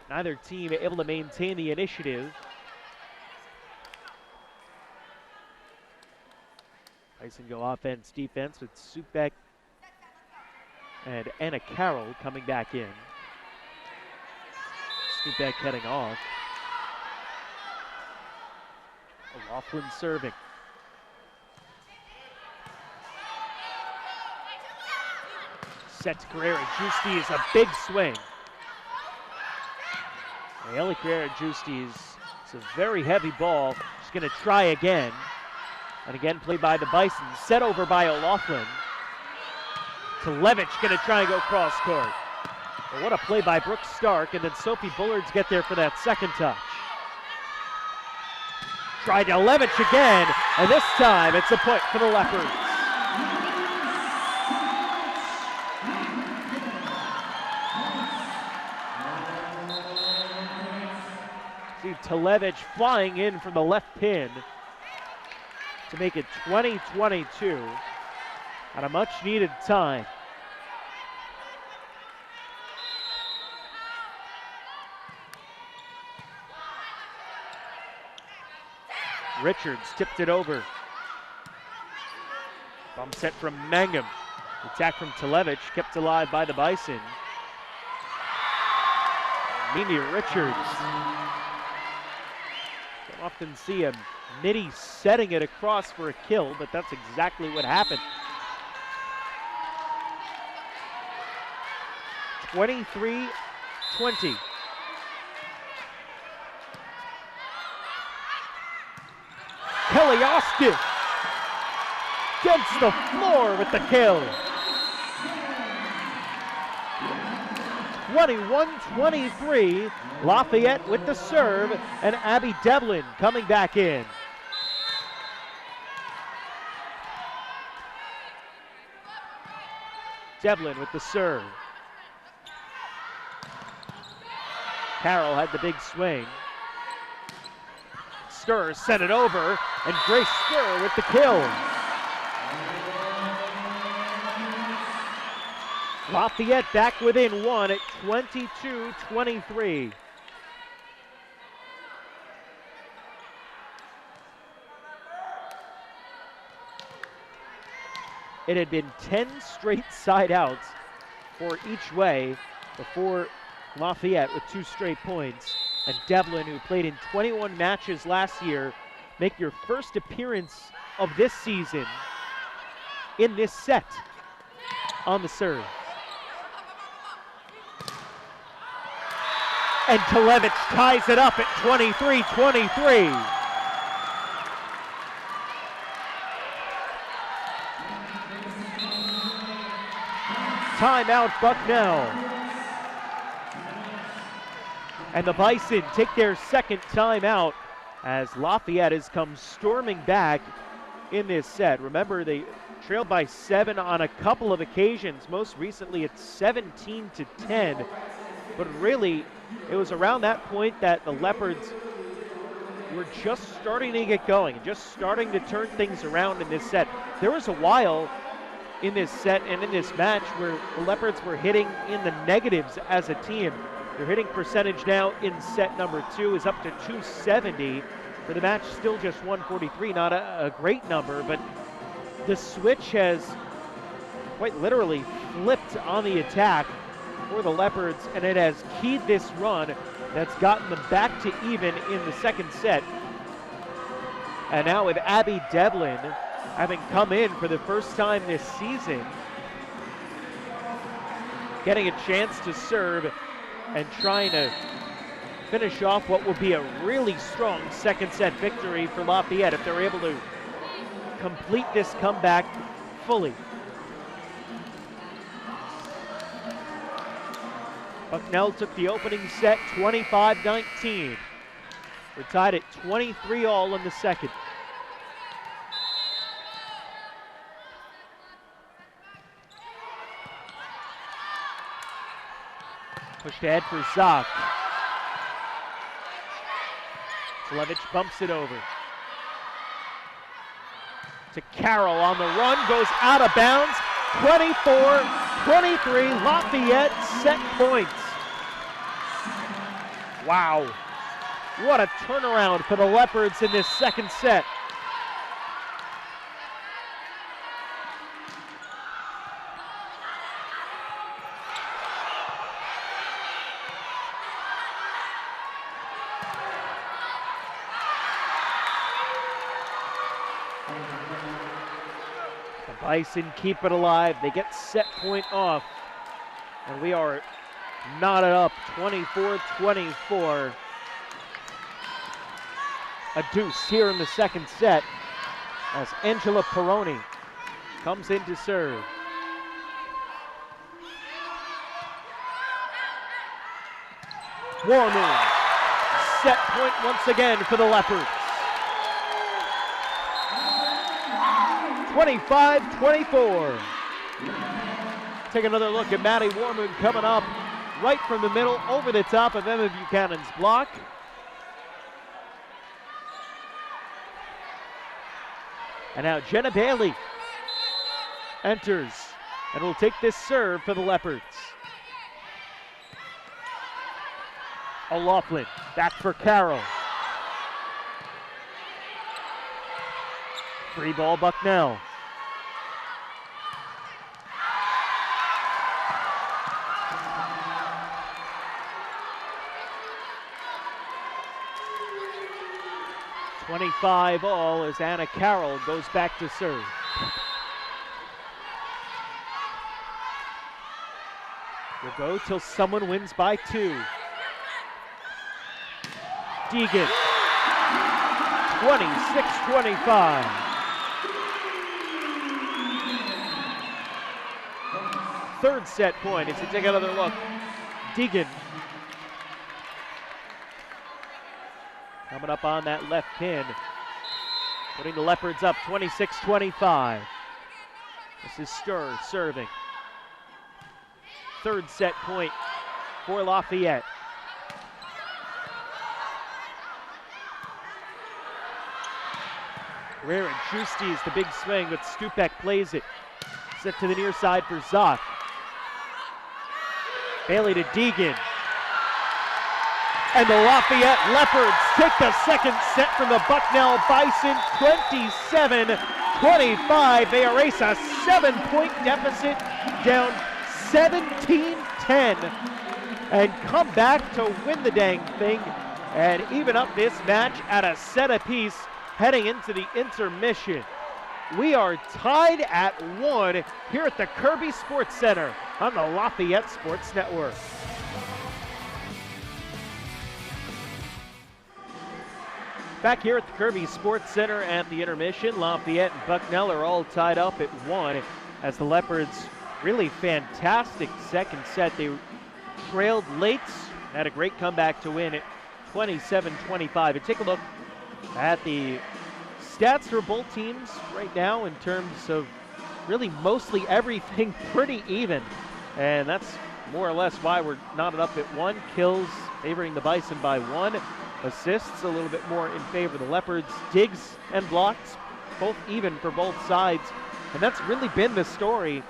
Neither team able to maintain the initiative. Bison go offense, defense with Supek and Anna Carroll coming back in. Supek heading off. Laughlin serving. Set to Guerrero-Justis, a big swing. Ellie Guerrero-Justis, it's a very heavy ball. She's going to try again. And again played by the Bison. Set over by O'Loughlin. Televich going to try and go cross court. But what a play by Brooks Stark, and then Sophie Bullards get there for that second touch. Tried Televich again, and this time it's a point for the Leopards. See Televich flying in from the left pin to make it 20-22 at a much needed time. Richards tipped it over. Bump set from Mangum. Attack from Televich, kept alive by the Bison. Mimi Richards. Don't often see a midi setting it across for a kill, but that's exactly what happened. 23-20. Kelly Austin against the floor with the kill. 21-23, Lafayette with the serve, and Abby Devlin coming back in. Devlin with the serve. Carroll had the big swing. Stir sent it over, and Grace Stir with the kill. Lafayette back within 1 at 22-23. It had been 10 straight side outs for each way before Lafayette with 2 straight points. And Devlin, who played in 21 matches last year, make your first appearance of this season in this set on the serve. And Televich ties it up at 23-23. Timeout Bucknell. And the Bison take their second timeout as Lafayette has come storming back in this set. Remember, they trailed by 7 on a couple of occasions. Most recently, it's 17-10. But really, it was around that point that the Leopards were just starting to get going, just starting to turn things around in this set. There was a while in this set and in this match where the Leopards were hitting in the negatives as a team. Their hitting percentage now in set number 2 is up to 270. For the match, still just 143, not a great number, but the switch has quite literally flipped on the attack for the Leopards, and it has keyed this run that's gotten them back to even in the second set. And now with Abby Devlin having come in for the first time this season, getting a chance to serve and trying to finish off what will be a really strong second set victory for Lafayette if they're able to complete this comeback fully. Bucknell took the opening set 25-19. We're tied at 23 all in the second. Pushed ahead for Zach. Slevich bumps it over to Carroll on the run, goes out of bounds. 24-23, Lafayette set points. Wow, what a turnaround for the Leopards in this second set. Bison keep it alive. They get set point off. And we are knotted up 24-24. A deuce here in the second set as Angela Peroni comes in to serve. Warmoon, set point once again for the Leopards. 25-24. Take another look at Maddie Warmoon coming up right from the middle over the top of Emma Buchanan's block. And now Jenna Bailey enters and will take this serve for the Leopards. O'Loughlin back for Carroll. Free ball, Bucknell. $25 as Anna Carroll goes back to serve. We'll go till someone wins by 2. Deegan, 26-25. Third set point as you take another look. Deegan coming up on that left pin, putting the Leopards up 26-25. This is Sturr serving. Third set point for Lafayette. Rare and Schuste is the big swing, but Stupek plays it. Set to the near side for Zoth. Bailey to Deegan. And the Lafayette Leopards take the second set from the Bucknell Bison, 27-25. They erase a 7-point deficit, down 17-10, and come back to win the dang thing and even up this match at a set apiece heading into the intermission. We are tied at 1 here at the Kirby Sports Center on the Lafayette Sports Network. Back here at the Kirby Sports Center at the intermission, Lafayette and Bucknell are all tied up at 1 as the Leopards really fantastic second set. They trailed late, had a great comeback to win it 27-25. And take a look at the stats for both teams right now in terms of really mostly everything pretty even. And that's more or less why we're knotted up at 1. Kills favoring the Bison by 1. Assists a little bit more in favor of the Leopards. Digs and blocks, both even for both sides. And that's really been the story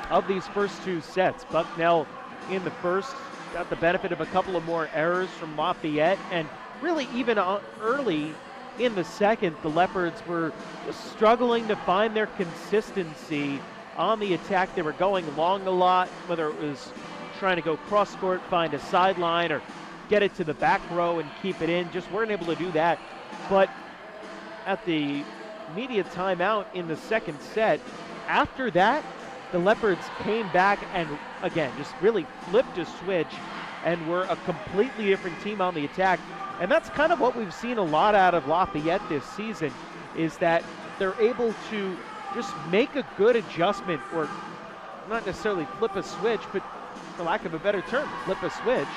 of these first 2 sets. Bucknell in the first got the benefit of a couple of more errors from Lafayette. And really even early in the second, the Leopards were just struggling to find their consistency on the attack. They were going long a lot, whether it was trying to go cross court, find a sideline, or get it to the back row and keep it in. Just weren't able to do that. But at the media timeout in the second set, after that, the Leopards came back and, again, just really flipped a switch and were a completely different team on the attack. And that's kind of what we've seen a lot out of Lafayette this season, is that they're able to just make a good adjustment, or not necessarily flip a switch, but for lack of a better term, flip a switch,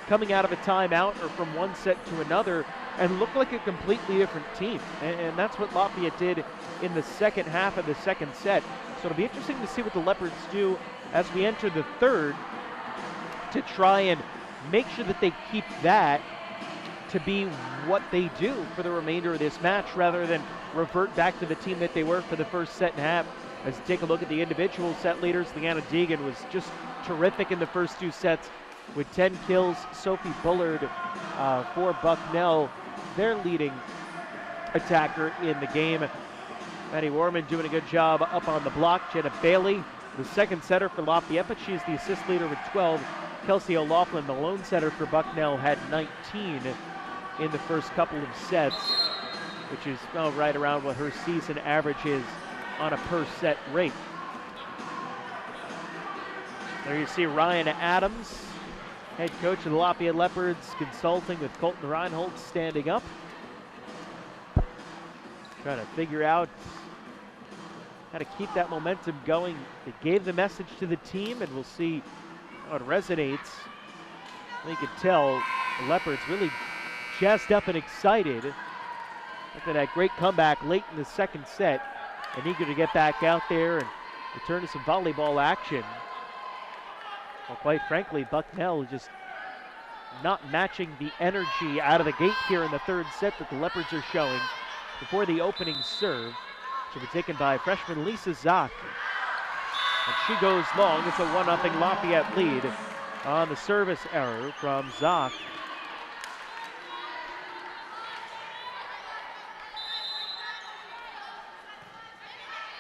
coming out of a timeout or from one set to another, and look like a completely different team. And that's what Lafayette did in the second half of the second set. So it'll be interesting to see what the Leopards do as we enter the third, to try and make sure that they keep that to be what they do for the remainder of this match, rather than revert back to the team that they were for the first set and a half. As you take a look at the individual set leaders, Leanna Deegan was just terrific in the first 2 sets with 10 kills. Sophie Bullard for Bucknell, their leading attacker in the game. Maddie Warman doing a good job up on the block. Jenna Bailey, the second setter for Lafayette, but she's the assist leader with 12. Kelsey O'Loughlin, the lone setter for Bucknell, had 19 in the first couple of sets, which is right around what her season average is on a per set rate. There you see Ryan Adams, head coach of the Lafayette Leopards, consulting with Colton Reinholtz, standing up, trying to figure out how to keep that momentum going. It gave the message to the team, and we'll see how it resonates. You can tell the Leopards really jazzed up and excited after that great comeback late in the second set, and eager to get back out there and return to some volleyball action. Well, quite frankly, Bucknell is just not matching the energy out of the gate here in the third set that the Leopards are showing before the opening serve, which will be taken by freshman Lisa Zock. And she goes long. It's a 1-0 Lafayette lead on the service error from Zock.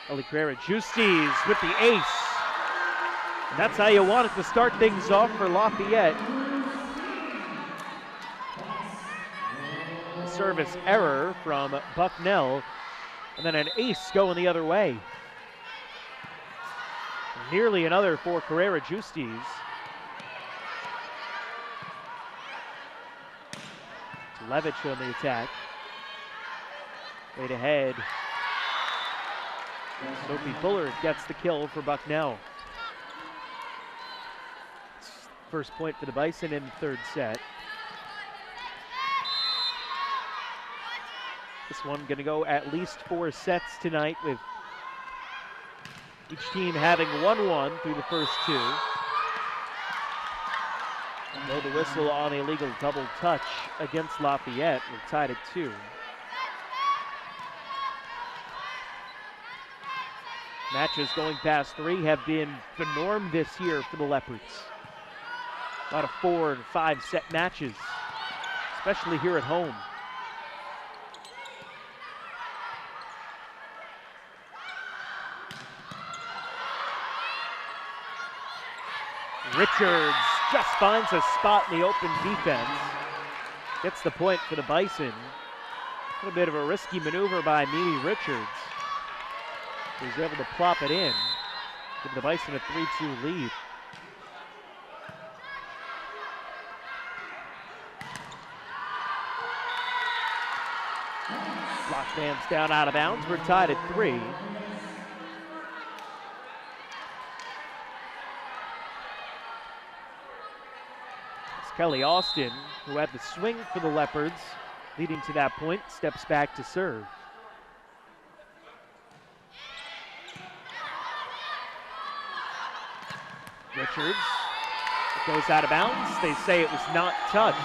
Ellie Carrera-Justis with the ace. And that's how you want it to start things off for Lafayette. A service error from Bucknell, and then an ace going the other way. Nearly another for Carrera-Justis. It's Levitch on the attack. Right ahead. Sophie Bullard gets the kill for Bucknell. First point for the Bison in the third set. This one going to go at least 4 sets tonight, with each team having 1-1 through the first 2. Blow the whistle on a illegal double touch against Lafayette. We're tied at 2. Matches going past 3 have been the norm this year for the Leopards. A lot of 4 and 5 set matches, especially here at home. Richards just finds a spot in the open defense. Gets the point for the Bison. A little bit of a risky maneuver by Mimi Richards, who's able to plop it in, give the Bison a 3-2 lead. Block dance down out of bounds. We're tied at 3. It's Kelly Austin, who had the swing for the Leopards, leading to that point, steps back to serve. Richards. It goes out of bounds. They say it was not touched.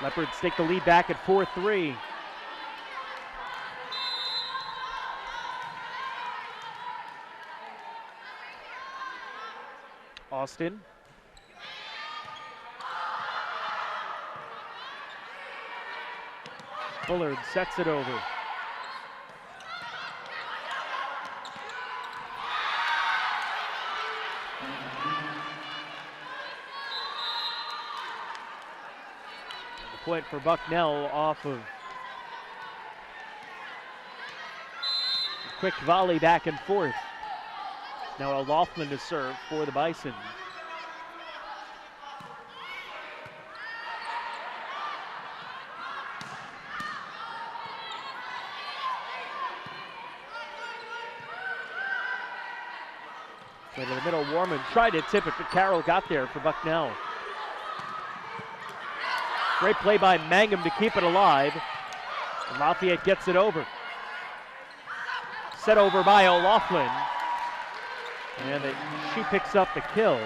Leopards take the lead back at 4-3. Austin. Bullard sets it over. The point for Bucknell off of a quick volley back and forth. Now O'Loughlin to serve for the Bison. So to the middle, Warman tried to tip it, but Carroll got there for Bucknell. Great play by Mangum to keep it alive. And Lafayette gets it over. Set over by O'Loughlin. And she picks up the kill.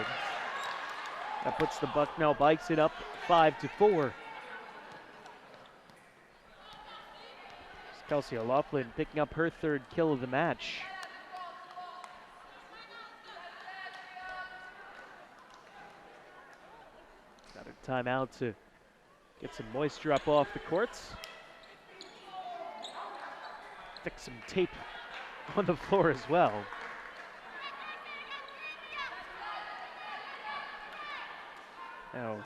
That puts the Bucknell Bison up 5-4. Kelsey O'Loughlin picking up her third kill of the match. Got a timeout to get some moisture up off the courts. Fix some tape on the floor as well. Now,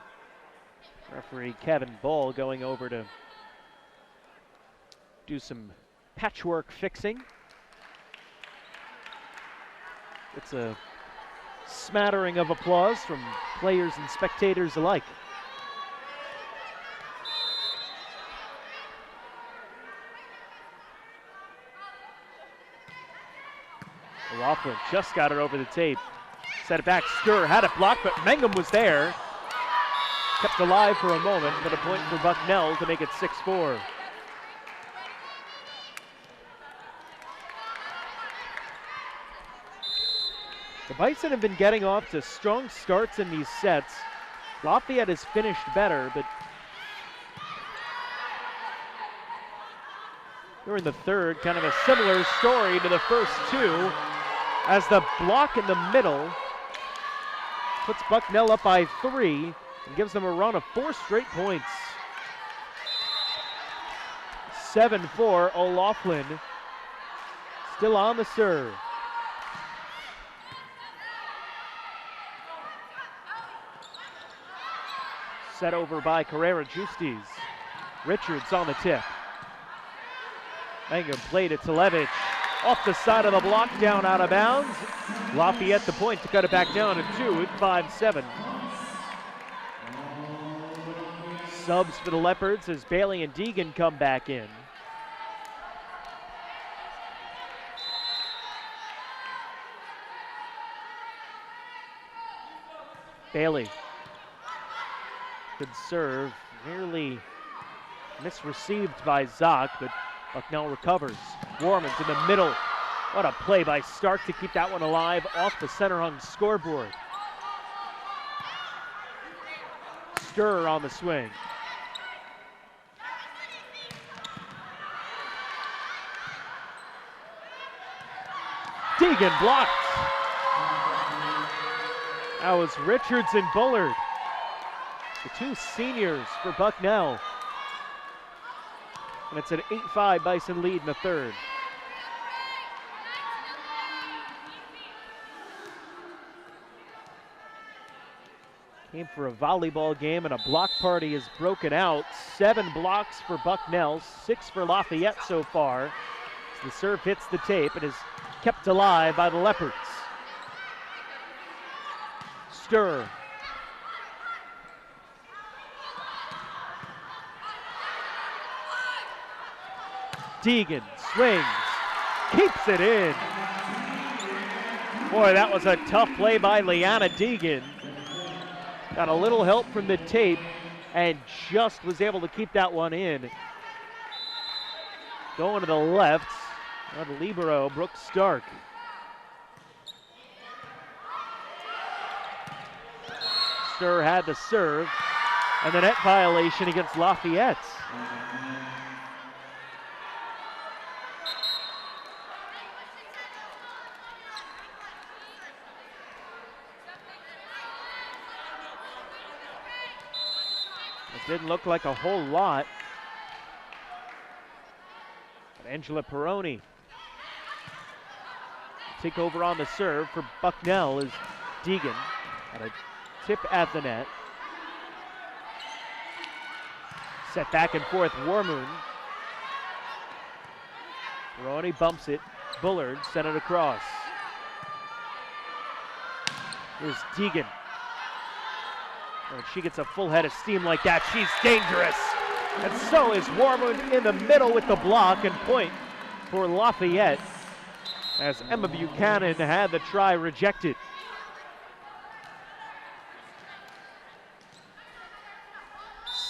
referee Kevin Ball going over to do some patchwork fixing. It's a smattering of applause from players and spectators alike. O'Loughlin just got it over the tape. Set it back, Stir had it blocked, but Mangum was there. Kept alive for a moment, but a point for Bucknell to make it 6-4. The Bison have been getting off to strong starts in these sets. Lafayette has finished better, but during the third, kind of a similar story to the first two, as the block in the middle puts Bucknell up by 3 and gives them a run of 4 straight points. 7-4, O'Loughlin still on the serve. Set over by Carrera Justis. Richards on the tip. Mangum played it to Levitch. Off the side of the block, down out of bounds. Lafayette the point to cut it back down to 2 at 5-7. Subs for the Leopards as Bailey and Deegan come back in. Bailey. Good serve, nearly misreceived by Zock, but Bucknell recovers. Warman's in the middle. What a play by Stark to keep that one alive off the center hung scoreboard. Stir on the swing. Deegan blocked. That was Richards and Bullard, the two seniors for Bucknell. And it's an 8-5 Bison lead in the third. Came for a volleyball game and a block party has broken out. 7 blocks for Bucknell, 6 for Lafayette so far. As the serve hits the tape, it is kept alive by the Leopards. Stir. Deegan swings, keeps it in. Boy, that was a tough play by Leanna Deegan. Got a little help from the tape and just was able to keep that one in. Going to the left, on libero, Brooke Stark. Foster had the serve, and the net violation against Lafayette. It didn't look like a whole lot. But Angela Peroni take over on the serve for Bucknell is Deegan. And a tip at the net. Set back and forth, Warmoon. Peroni bumps it. Bullard sent it across. Here's Deegan. When she gets a full head of steam like that, she's dangerous. And so is Warmoon in the middle with the block and point for Lafayette, as Emma Buchanan had the try rejected.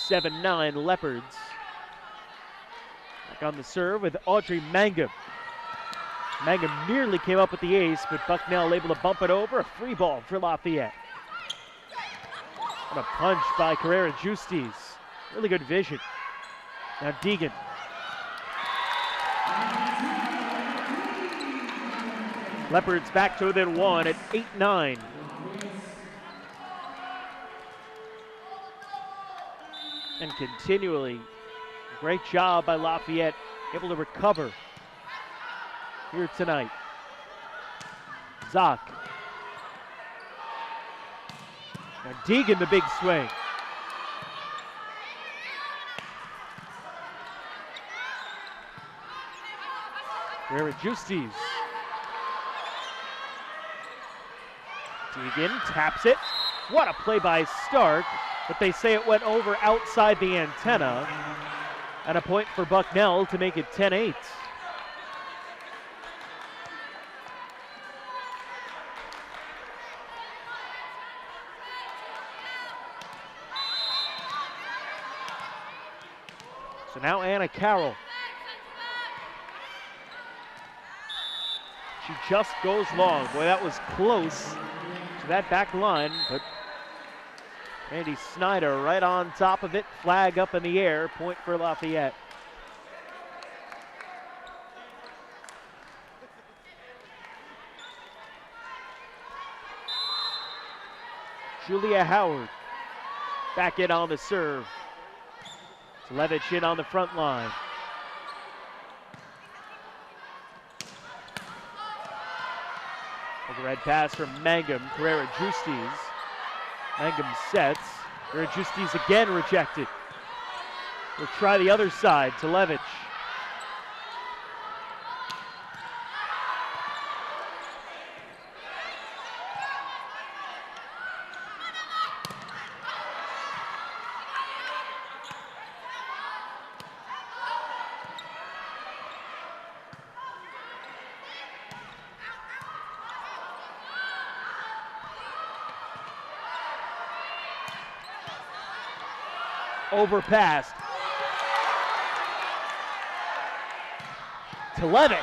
(7-9) Leopards. Back on the serve with Audrey Mangum. Mangum nearly came up with the ace, but Bucknell able to bump it over. A free ball for Lafayette. And a punch by Carrera Justis. Really good vision. Now Deegan. Leopards back to within one at 8-9. And continually, great job by Lafayette, able to recover here tonight. Zock. Now Deegan, the big swing. Carrera Justis. Deegan taps it. What a play by Stark, but they say it went over outside the antenna. And a point for Bucknell to make it 10-8. So now Anna Carroll. She just goes long. Boy, that was close to that back line, but Andy Snyder right on top of it. Flag up in the air. Point for Lafayette. Julia Howard back in on the serve. Levitch in on the front line. Overhead pass from Mangum. Carrera Justis. Mangum sets. Carrera Justis again rejected. We'll try the other side to Levitch. Overpassed to Levitch.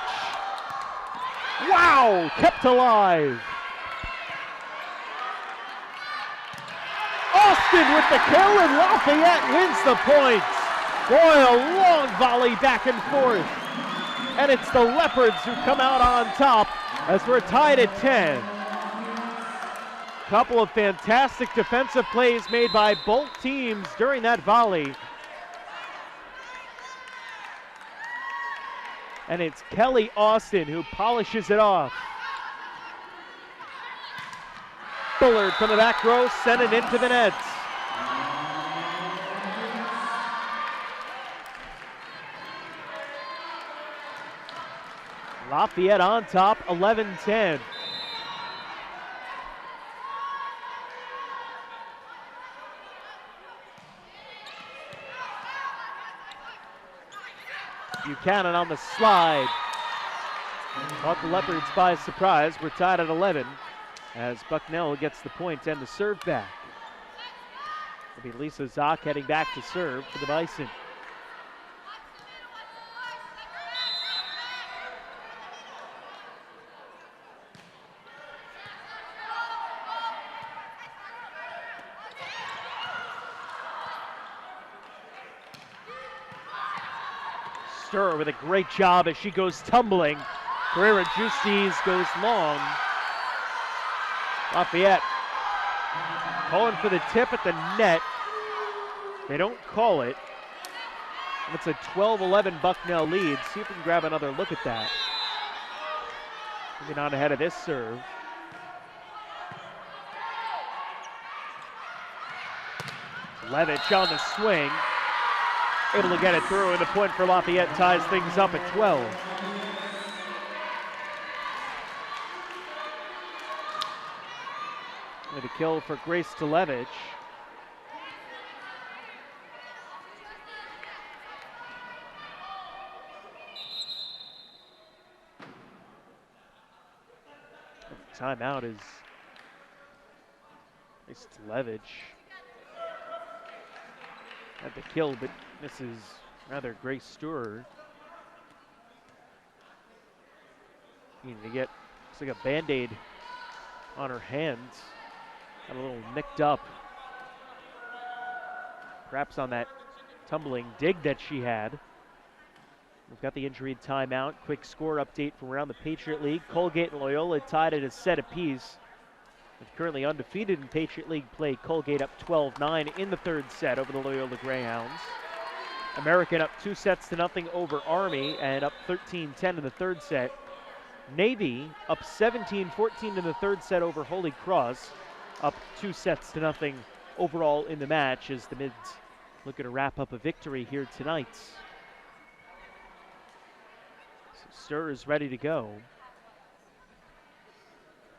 Wow, kept alive. Austin with the kill, and Lafayette wins the point. Boy, a long volley back and forth. And it's the Leopards who come out on top as we're tied at 10. Couple of fantastic defensive plays made by both teams during that volley. And it's Kelly Austin who polishes it off. Bullard from the back row sent it into the nets. Lafayette on top, 11-10. Buchanan on the slide. Caught the Leopards by surprise. We're tied at 11 as Bucknell gets the point and the serve back. It'll be Lisa Zock heading back to serve for the Bison. Stir with a great job as she goes tumbling. Carrera Justiz goes long. Lafayette calling for the tip at the net. They don't call it. And it's a 12-11 Bucknell lead. See if we can grab another look at that. Moving on ahead of this serve. Levitch on the swing. Able to get it through, and the point for Lafayette ties things up at 12. With a kill for Grace Levitch. Timeout is Grace Levitch. Had the kill, but misses rather Grace Stewart. Needing to get, looks like a Band-Aid on her hands. Got a little nicked up. Perhaps on that tumbling dig that she had. We've got the injury timeout. Quick score update from around the Patriot League. Colgate and Loyola tied at a set apiece. Currently undefeated in Patriot League play, Colgate up 12-9 in the third set over the Loyola Greyhounds. American up 2-0 over Army and up 13-10 in the third set. Navy up 17-14 in the third set over Holy Cross, up 2-0 overall in the match as the Mids looking to wrap up a victory here tonight. So Stir is ready to go.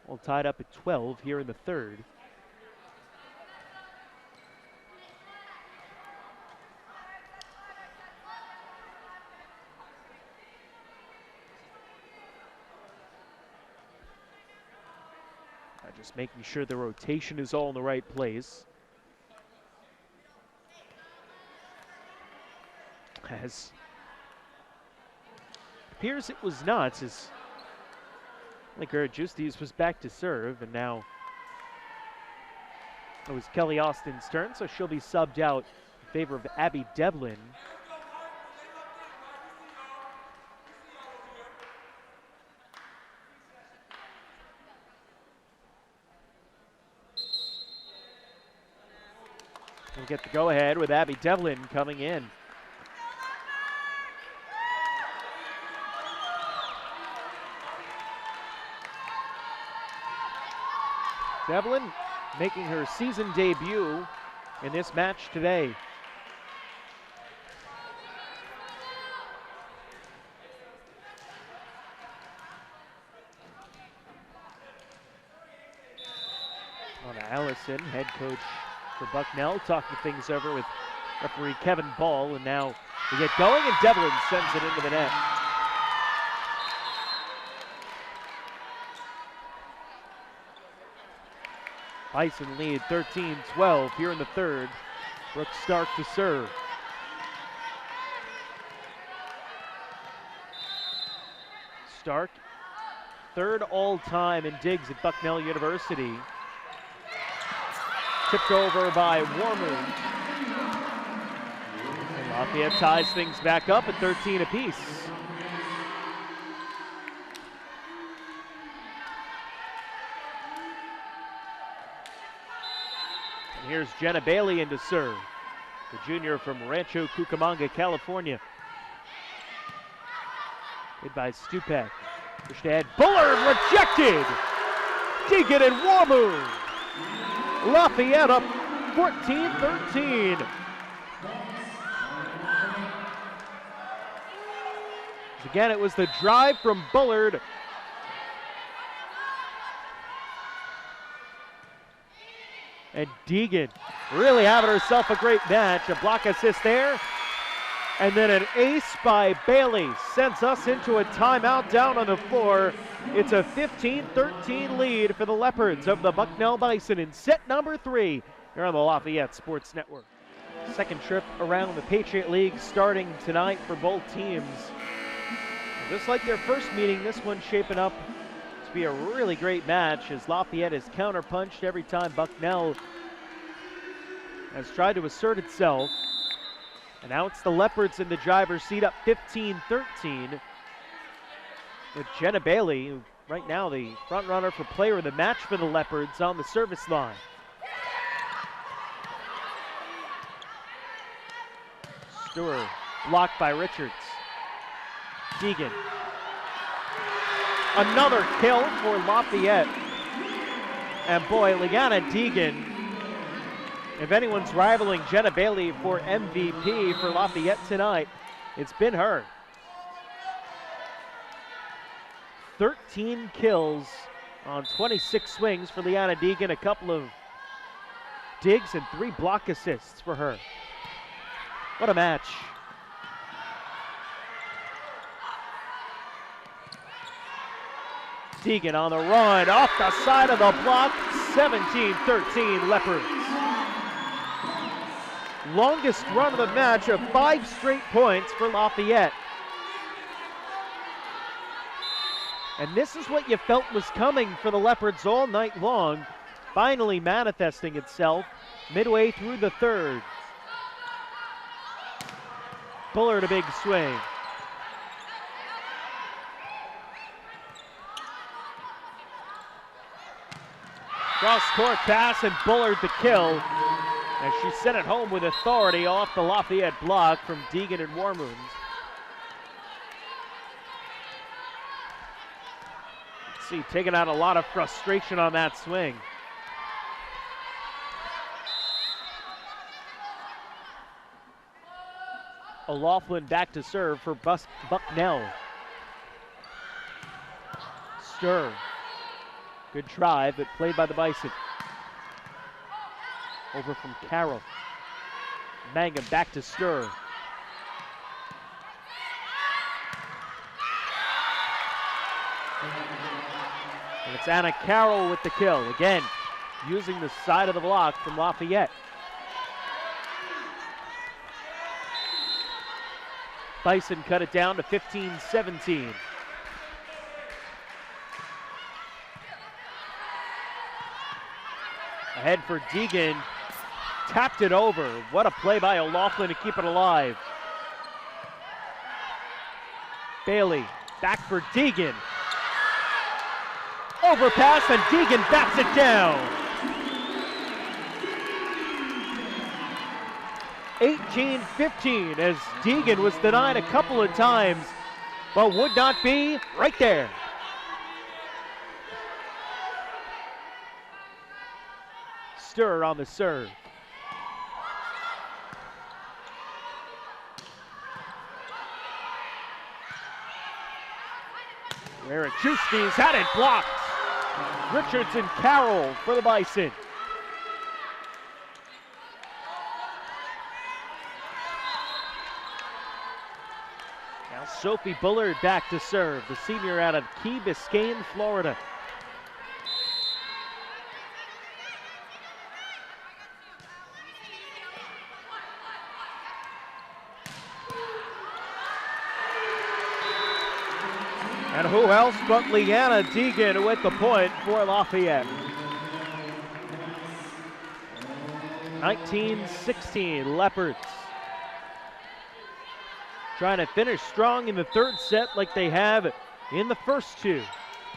All tied up at 12 here in the third. Just making sure the rotation is all in the right place. As appears it was not, as I think Justiz was back to serve, and now it was Kelly Austin's turn, so she'll be subbed out in favor of Abby Devlin. We'll get the go-ahead with Abby Devlin coming in. Devlin making her season debut in this match today. Anna Allison, head coach for Bucknell, talking things over with referee Kevin Ball, and now we get going, and Devlin sends it into the net. Bison lead 13-12 here in the third. Brooke Stark to serve. Stark, third all-time in digs at Bucknell University. Tipped over by Warmoon. And Lafayette ties things back up at 13 apiece. And here's Jenna Bailey in to serve, the junior from Rancho Cucamonga, California. Hit by Stupek. Pushed ahead, Bullard rejected! Deegan and Warmoon! Lafayette up 14-13. Again, it was the drive from Bullard. And Deegan really having herself a great match. A block assist there. And then an ace by Bailey sends us into a timeout down on the floor. It's a 15-13 lead for the Leopards of the Bucknell Bison in set number 3 here on the Lafayette Sports Network. Second trip around the Patriot League starting tonight for both teams. And just like their first meeting, this one's shaping up to be a really great match as Lafayette has counterpunched every time Bucknell has tried to assert itself. And now it's the Leopards in the driver's seat, up 15-13. With Jenna Bailey, who right now the front runner for player of the match for the Leopards, on the service line. Stewart blocked by Richards. Deegan. Another kill for Lafayette. And boy, Leanna Deegan, if anyone's rivaling Jenna Bailey for MVP for Lafayette tonight, it's been her. 13 kills on 26 swings for Leanna Deegan, a couple of digs and 3 block assists for her. What a match. Deegan on the run, off the side of the block, 17-13 Leopards. Longest run of the match of 5 straight points for Lafayette. And this is what you felt was coming for the Leopards all night long, finally manifesting itself midway through the third. Bullard a big swing. Cross-court pass and Bullard the kill as she sent it home with authority off the Lafayette block from Deegan and Warmoons. Let's see, taking out a lot of frustration on that swing. O'Loughlin back to serve for Bucknell. Stir. Good try, but played by the Bison. Over from Carroll. Mangum back to Stir. And it's Anna Carroll with the kill. Again, using the side of the block from Lafayette. Bison cut it down to 15-17. Ahead for Deegan, tapped it over. What a play by O'Loughlin to keep it alive. Bailey, back for Deegan. Overpass and Deegan bats it down. 18-15 as Deegan was denied a couple of times, but would not be right there. Stir on the serve. Rarichowski's had it blocked. Richards and Carroll for the Bison. Now Sophie Bullard back to serve, the senior out of Key Biscayne, Florida. And who else but Leanna Deegan with the point for Lafayette. 19-16 Leopards. Trying to finish strong in the third set like they have in the first two.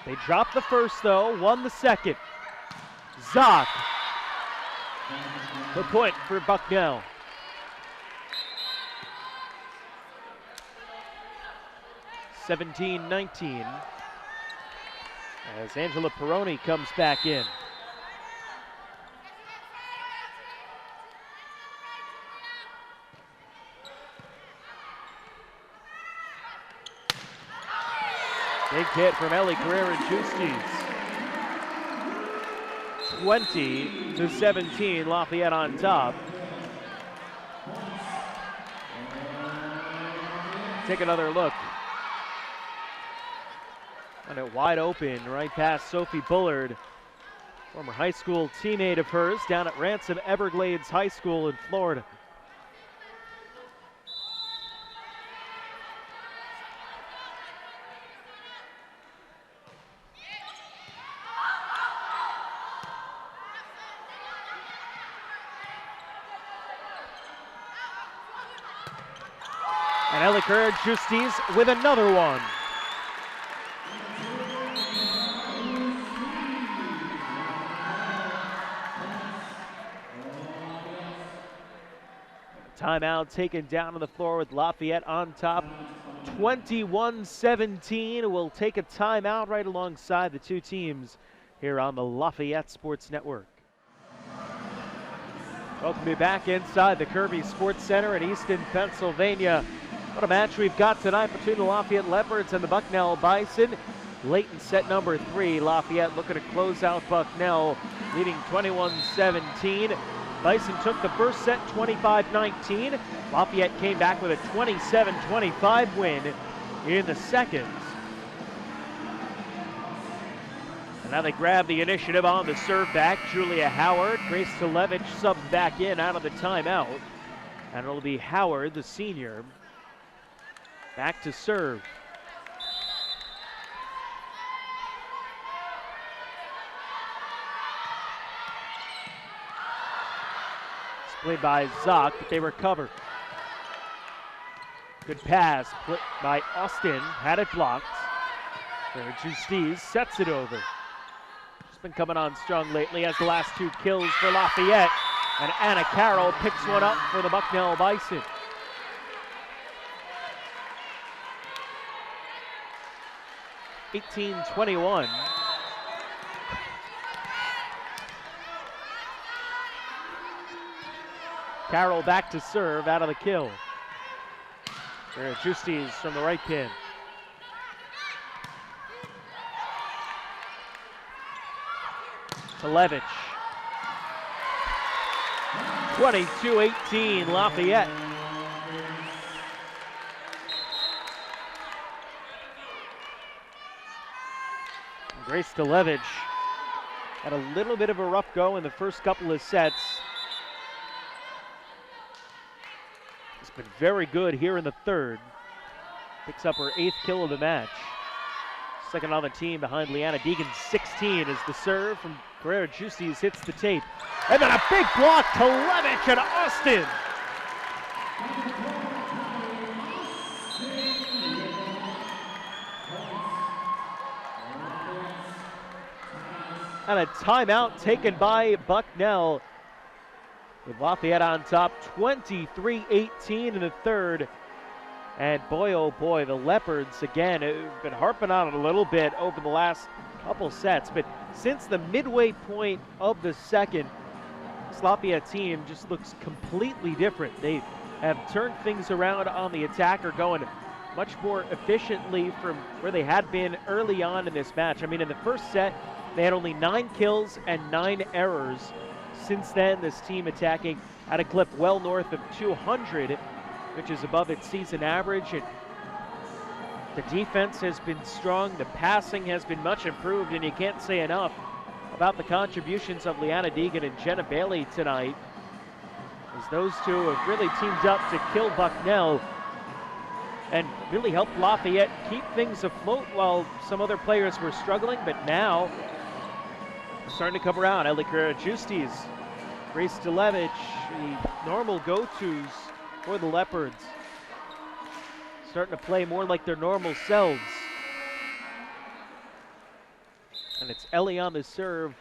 They dropped the first though, won the second. Zock. The point for Bucknell. (17-19) as Angela Peroni comes back in. Big hit from Ellie Guerrero-Justiz. 20-17, Lafayette on top. Take another look. And it wide open, right past Sophie Bullard, former high school teammate of hers down at Ransom Everglades High School in Florida. And Eliker Justice with another one. Timeout taken down on the floor with Lafayette on top. 21-17. We'll take a timeout right alongside the two teams here on the Lafayette Sports Network. Welcome you back inside the Kirby Sports Center in Easton, Pennsylvania. What a match we've got tonight between the Lafayette Leopards and the Bucknell Bison. Late in set number 3, Lafayette looking to close out Bucknell, leading 21-17. Bison took the first set 25-19. Lafayette came back with a 27-25 win in the second. And now they grab the initiative on the serve back. Julia Howard, Grace Talevich subs back in out of the timeout. And it'll be Howard, the senior, back to serve. Played by Zock, but they recover. Good pass put by Austin, had it blocked. Justice sets it over. She's been coming on strong lately, has the last 2 kills for Lafayette. And Anna Carroll picks one up for the Bucknell Bison. (18-21). Carroll back to serve out of the kill. Justice from the right pin. Talevich. 22-18 Lafayette. Grace Talevich had a little bit of a rough go in the first couple of sets. Been very good here in the third. Picks up her 8th kill of the match. Second on the team behind Leanna Deegan, 16 as the serve from Guerrero Justice hits the tape. And then a big block to Levich and Austin. And a timeout taken by Bucknell, with Lafayette on top, 23-18 in the third. And boy, oh boy, the Leopards, again, have been harping on it a little bit over the last couple sets, but since the midway point of the second, this Lafayette team just looks completely different. They have turned things around on the attack, are going much more efficiently from where they had been early on in this match. I mean, in the first set, they had only 9 kills and 9 errors. Since then, this team attacking at a clip well north of 200, which is above its season average. And the defense has been strong, the passing has been much improved, and you can't say enough about the contributions of Leanna Deegan and Jenna Bailey tonight, as those two have really teamed up to kill Bucknell and really helped Lafayette keep things afloat while some other players were struggling. But now starting to come around. Eliker Justice, Grace Talevich, the normal go-tos for the Leopards, starting to play more like their normal selves. And it's Ellie on the serve,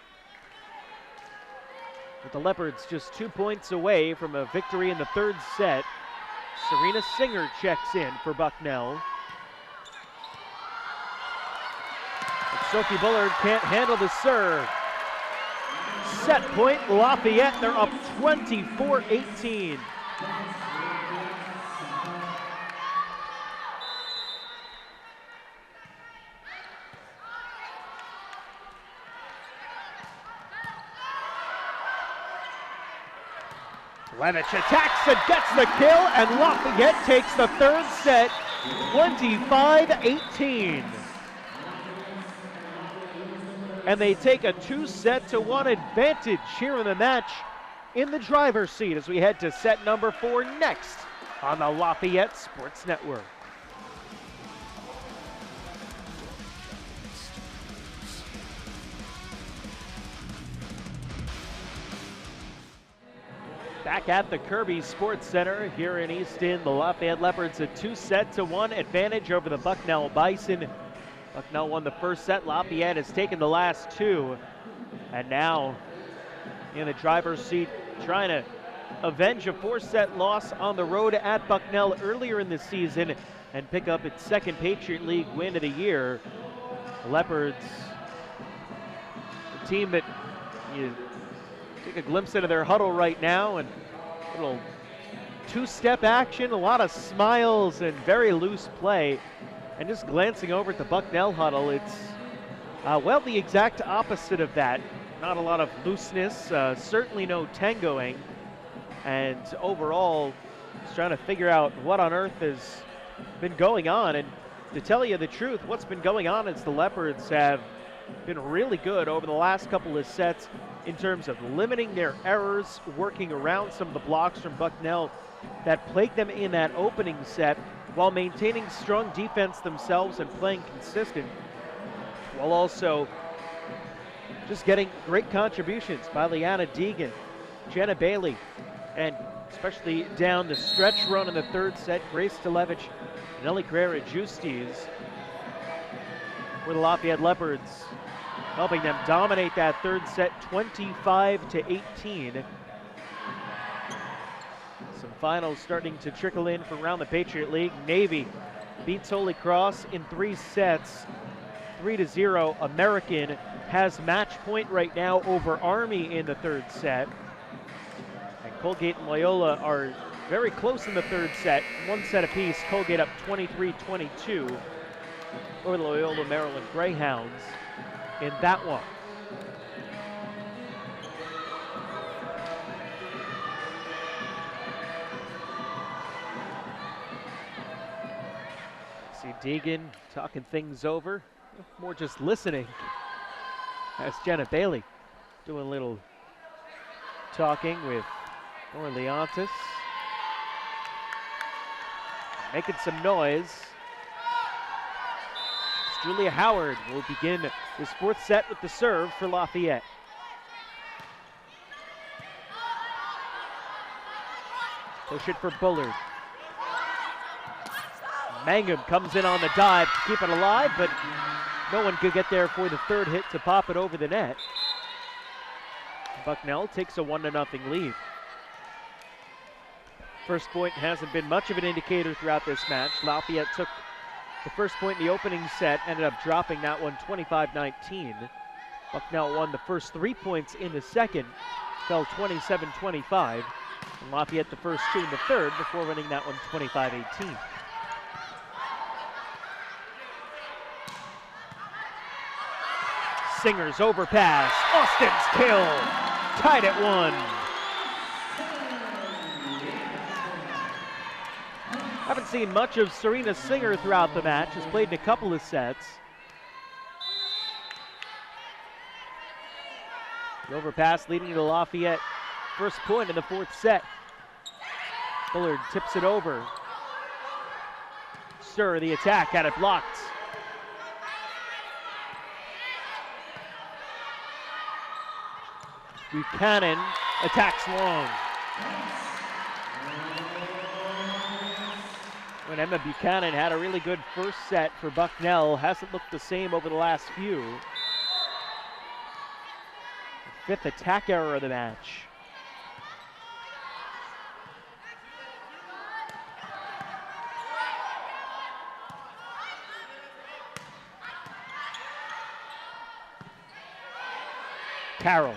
with the Leopards just 2 points away from a victory in the third set. Serena Singer checks in for Bucknell. But Sophie Bullard can't handle the serve. Set point, Lafayette, they're up 24-18. Levich attacks and gets the kill, and Lafayette takes the third set, 25-18. And they take a 2-set-to-1 advantage here in the match in the driver's seat as we head to set number 4 next on the Lafayette Sports Network. Back at the Kirby Sports Center here in Easton, the Lafayette Leopards a 2-1 advantage over the Bucknell Bison. Bucknell won the first set. Lafayette has taken the last two. And now in the driver's seat, trying to avenge a 4-set loss on the road at Bucknell earlier in the season and pick up its second Patriot League win of the year. The Leopards, a team that you take a glimpse into their huddle right now, and a little two-step action, a lot of smiles and very loose play. And just glancing over at the Bucknell huddle, it's well, the exact opposite of that. Not a lot of looseness, certainly no tangoing, and overall just trying to figure out what on earth has been going on. And to tell you the truth, what's been going on is the Leopards have been really good over the last couple of sets in terms of limiting their errors, working around some of the blocks from Bucknell that plagued them in that opening set, while maintaining strong defense themselves and playing consistent, while also just getting great contributions by Liana Deegan, Jenna Bailey, and especially down the stretch run in the third set, Grace Stilevich and Ellie Carrera-Justis, where the Lafayette Leopards helping them dominate that third set 25-18. Some finals starting to trickle in from around the Patriot League. Navy beats Holy Cross in 3 sets, 3-0. American has match point right now over Army in the third set. And Colgate and Loyola are very close in the third set, 1 set apiece. Colgate up 23-22 over the Loyola Maryland Greyhounds in that one. See Deegan talking things over, more just listening, as Jenna Bailey doing a little talking with Orleantis, making some noise. Julia Howard will begin this 4th set with the serve for Lafayette. Push it for Bullard. Mangum comes in on the dive to keep it alive, but no one could get there for the third hit to pop it over the net. Bucknell takes a 1-0 lead. First point hasn't been much of an indicator throughout this match. Lafayette took the first point in the opening set, ended up dropping that one 25-19. Bucknell won the first 3 points in the second, fell 27-25. And Lafayette the first 2 in the third before winning that one 25-18. Singer's overpass, Austin's kill, tied at 1. Haven't seen much of Serena Singer throughout the match, has played in a couple of sets. The overpass leading to Lafayette first point in the 4th set. Bullard tips it over. Stir the attack, had it blocked. Buchanan attacks long. When Emma Buchanan had a really good first set for Bucknell, hasn't looked the same over the last few. The 5th attack error of the match. Carroll,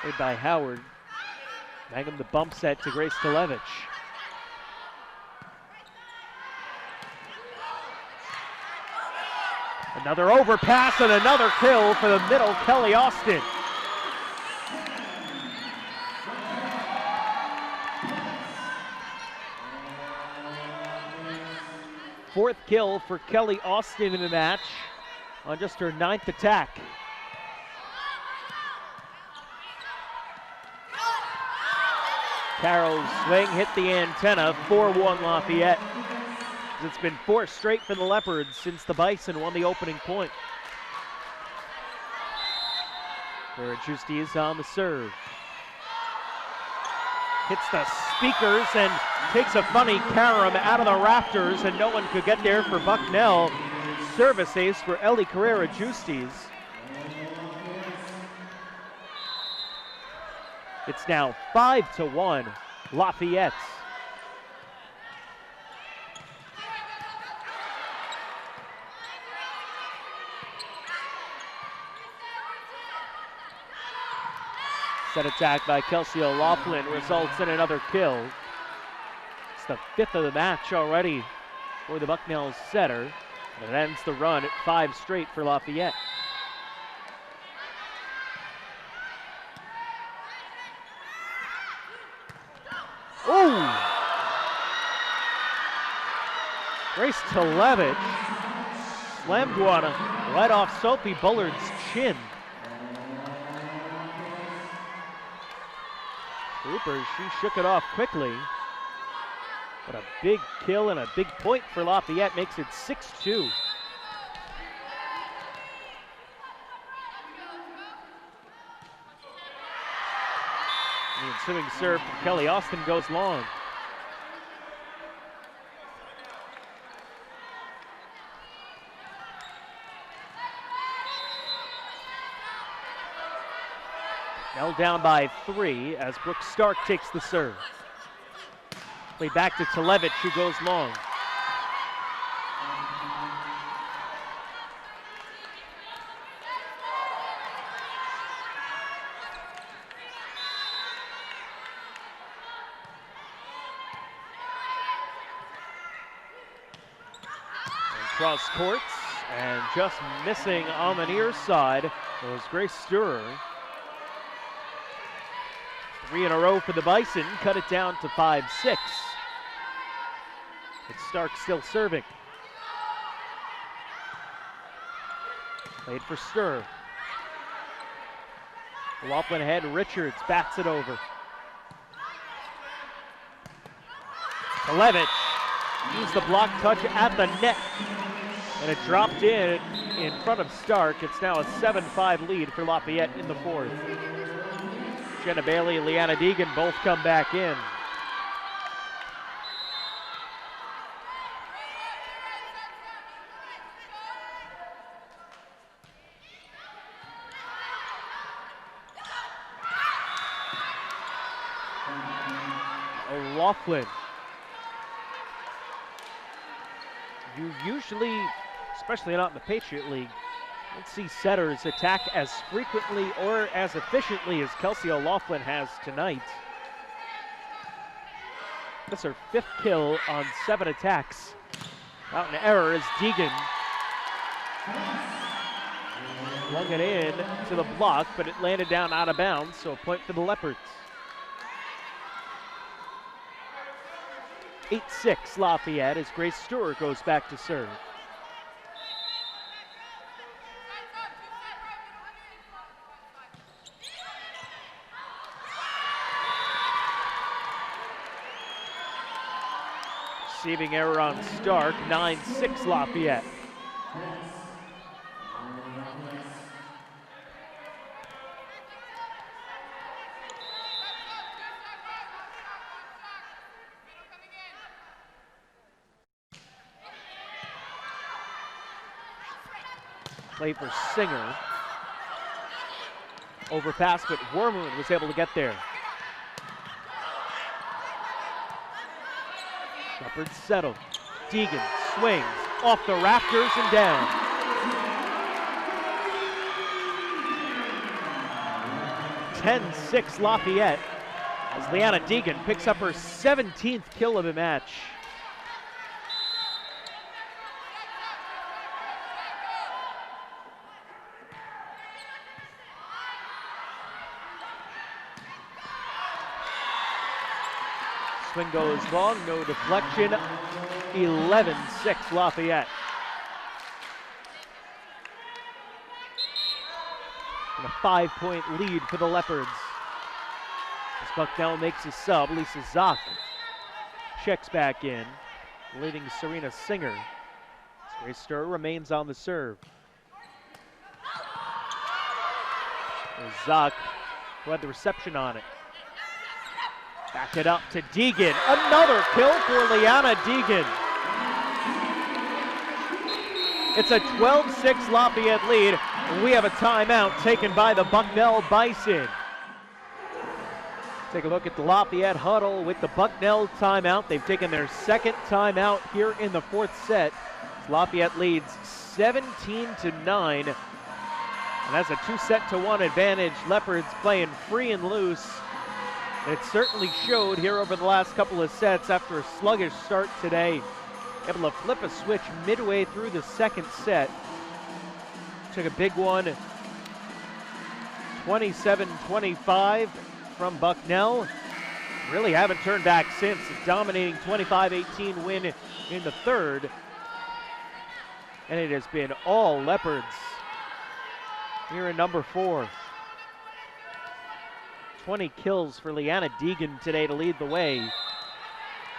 played by Howard. Mangum the bump set to Grace Stilevich. Another overpass and another kill for the middle, Kelly Austin. Fourth kill for Kelly Austin in the match on just her 9th attack. Carroll's swing hit the antenna, 4-1 Lafayette. It's been 4 straight for the Leopards since the Bison won the opening point. Carrera-Justis on the serve. hits the speakers and takes a funny carom out of the rafters, and no one could get there for Bucknell. Service ace for Ellie Carrera-Justis. It's now 5-1, Lafayette. Set attack by Kelsey O'Loughlin results in another kill. It's the 5th of the match already for the Bucknell setter. And it ends the run at 5 straight for Lafayette. Ooh! Grace Televich slammed one right off Sophie Bullard's chin. Cooper, she shook it off quickly. But a big kill and a big point for Lafayette makes it 6-2. The ensuing serve from Kelly Austin goes long. Now down by 3 as Brooke Stark takes the serve. Play back to Televich, who goes long. Cross courts, and just missing on the near side was Grace Sturer. 3 in a row for the Bison, cut it down to 5-6. It's Stark still serving. Played for Stur. Laughlin ahead, Richards bats it over. Televich used the block touch at the net, and it dropped in front of Stark. It's now a 7-5 lead for Lafayette in the 4th. Jenna Bailey and Leanna Deegan both come back in. O'Loughlin. You usually, especially not in the Patriot League, don't see setters attack as frequently or as efficiently as Kelsey O'Loughlin has tonight. That's her 5th kill on 7 attacks. Out an error is Deegan. Flung it in to the block, but it landed down out of bounds, so a point for the Leopards. 8-6 Lafayette as Grace Stewart goes back to serve. Receiving error on Stark, 9-6 Lafayette. Play for Singer. Overpass, but Wormwood was able to get there. Leopards settled. Deegan swings off the rafters and down. (10-6) Lafayette as Leanna Deegan picks up her 17th kill of the match. Swing goes long, no deflection. 11-6 Lafayette. And a 5-point lead for the Leopards. As Bucknell makes a sub, Lisa Zock checks back in, leading Serena Singer. Grace Stur remains on the serve. Zock, who had the reception on it. Back it up to Deegan. Another kill for Liana Deegan. It's a 12-6 Lafayette lead. We have a timeout taken by the Bucknell Bison. Take a look at the Lafayette huddle with the Bucknell timeout. They've taken their second timeout here in the fourth set. Lafayette leads 17-9. And that's a 2-set-to-1 advantage. Leopards playing free and loose. And it certainly showed here over the last couple of sets after a sluggish start today. Able to flip a switch midway through the second set. Took a big one, 27-25 from Bucknell. Really haven't turned back since. A dominating 25-18 win in the third. And it has been all Leopards here in number 4. 20 kills for Liana Deegan today to lead the way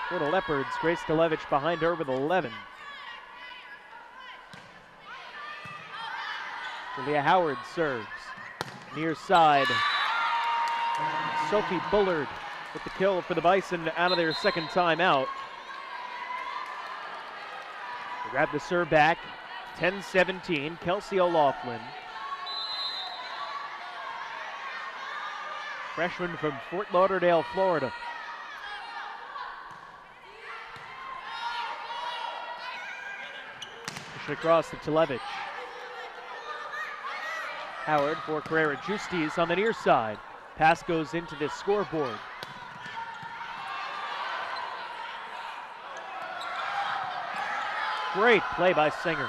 for the Leopards. Grace Galevich behind her with 11. Leah Howard serves. Near side. Sophie Bullard with the kill for the Bison out of their second timeout. They grab the serve back. 10-17. Kelsey O'Laughlin. Freshman from Fort Lauderdale, Florida. Push across to Televich. Howard for Carrera Justice on the near side. Pass goes into the scoreboard. Great play by Singer.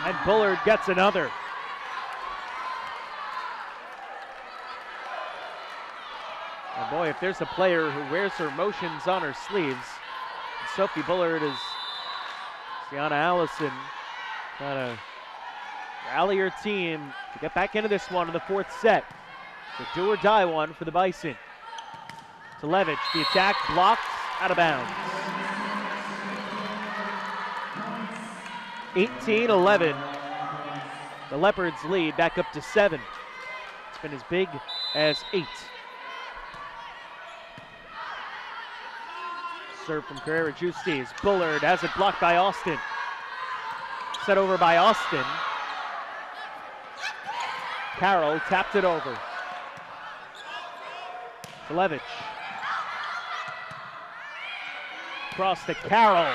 And Bullard gets another. And boy, if there's a player who wears her emotions on her sleeves, Sophie Bullard is Sienna Allison trying to rally her team to get back into this one in the fourth set. It's a do or die one for the Bison. Televich, the attack blocked, out of bounds. 18-11. The Leopards lead back up to 7. It's been as big as 8. Serve from Carrera Justice. Bullard has it blocked by Austin. Set over by Austin. Carroll tapped it over. Televich. Across to Carroll.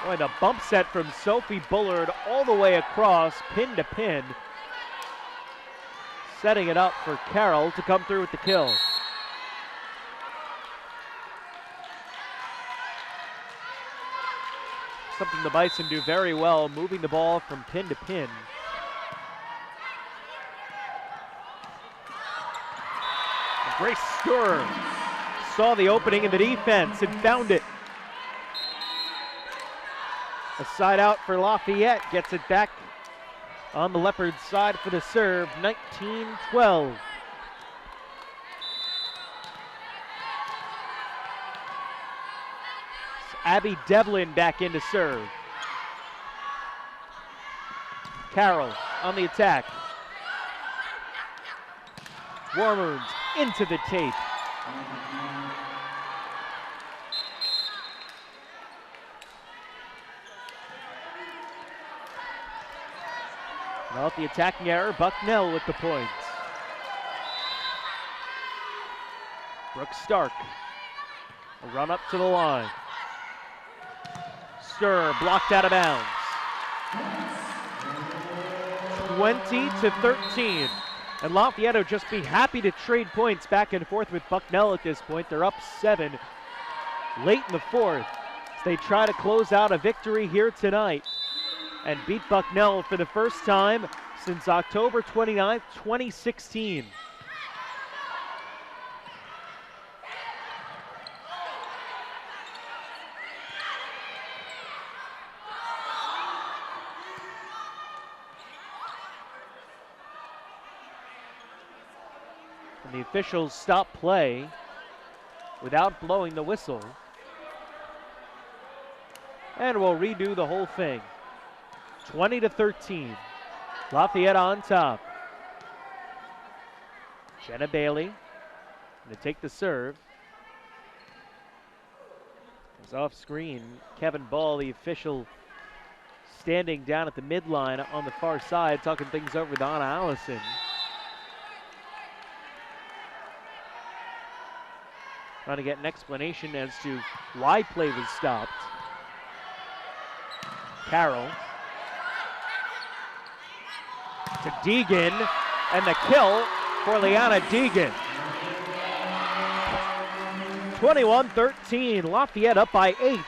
Boy, the bump set from Sophie Bullard all the way across, pin to pin. Setting it up for Carroll to come through with the kill. Something the Bison do very well, moving the ball from pin to pin. Grace Sturr saw the opening in the defense and found it. A side out for Lafayette, gets it back on the Leopards side for the serve, 19-12. Abby Devlin back in to serve. Carroll on the attack. Warmoons into the tape. Now at the attacking error, Bucknell with the points. Brooke Stark. A run up to the line. Sturr blocked out of bounds. 20-13. And Lafayette will just be happy to trade points back and forth with Bucknell at this point. They're up 7 late in the fourth as they try to close out a victory here tonight and beat Bucknell for the first time since October 29th, 2016. And the officials stop play without blowing the whistle. And we'll redo the whole thing. 20-13. Lafayette on top. Jenna Bailey going to take the serve. It's off screen. Kevin Ball, the official, standing down at the midline on the far side, talking things over with Donna Allison. Trying to get an explanation as to why play was stopped. Carroll to Deegan, and the kill for Liana Deegan. 21-13, Lafayette up by 8.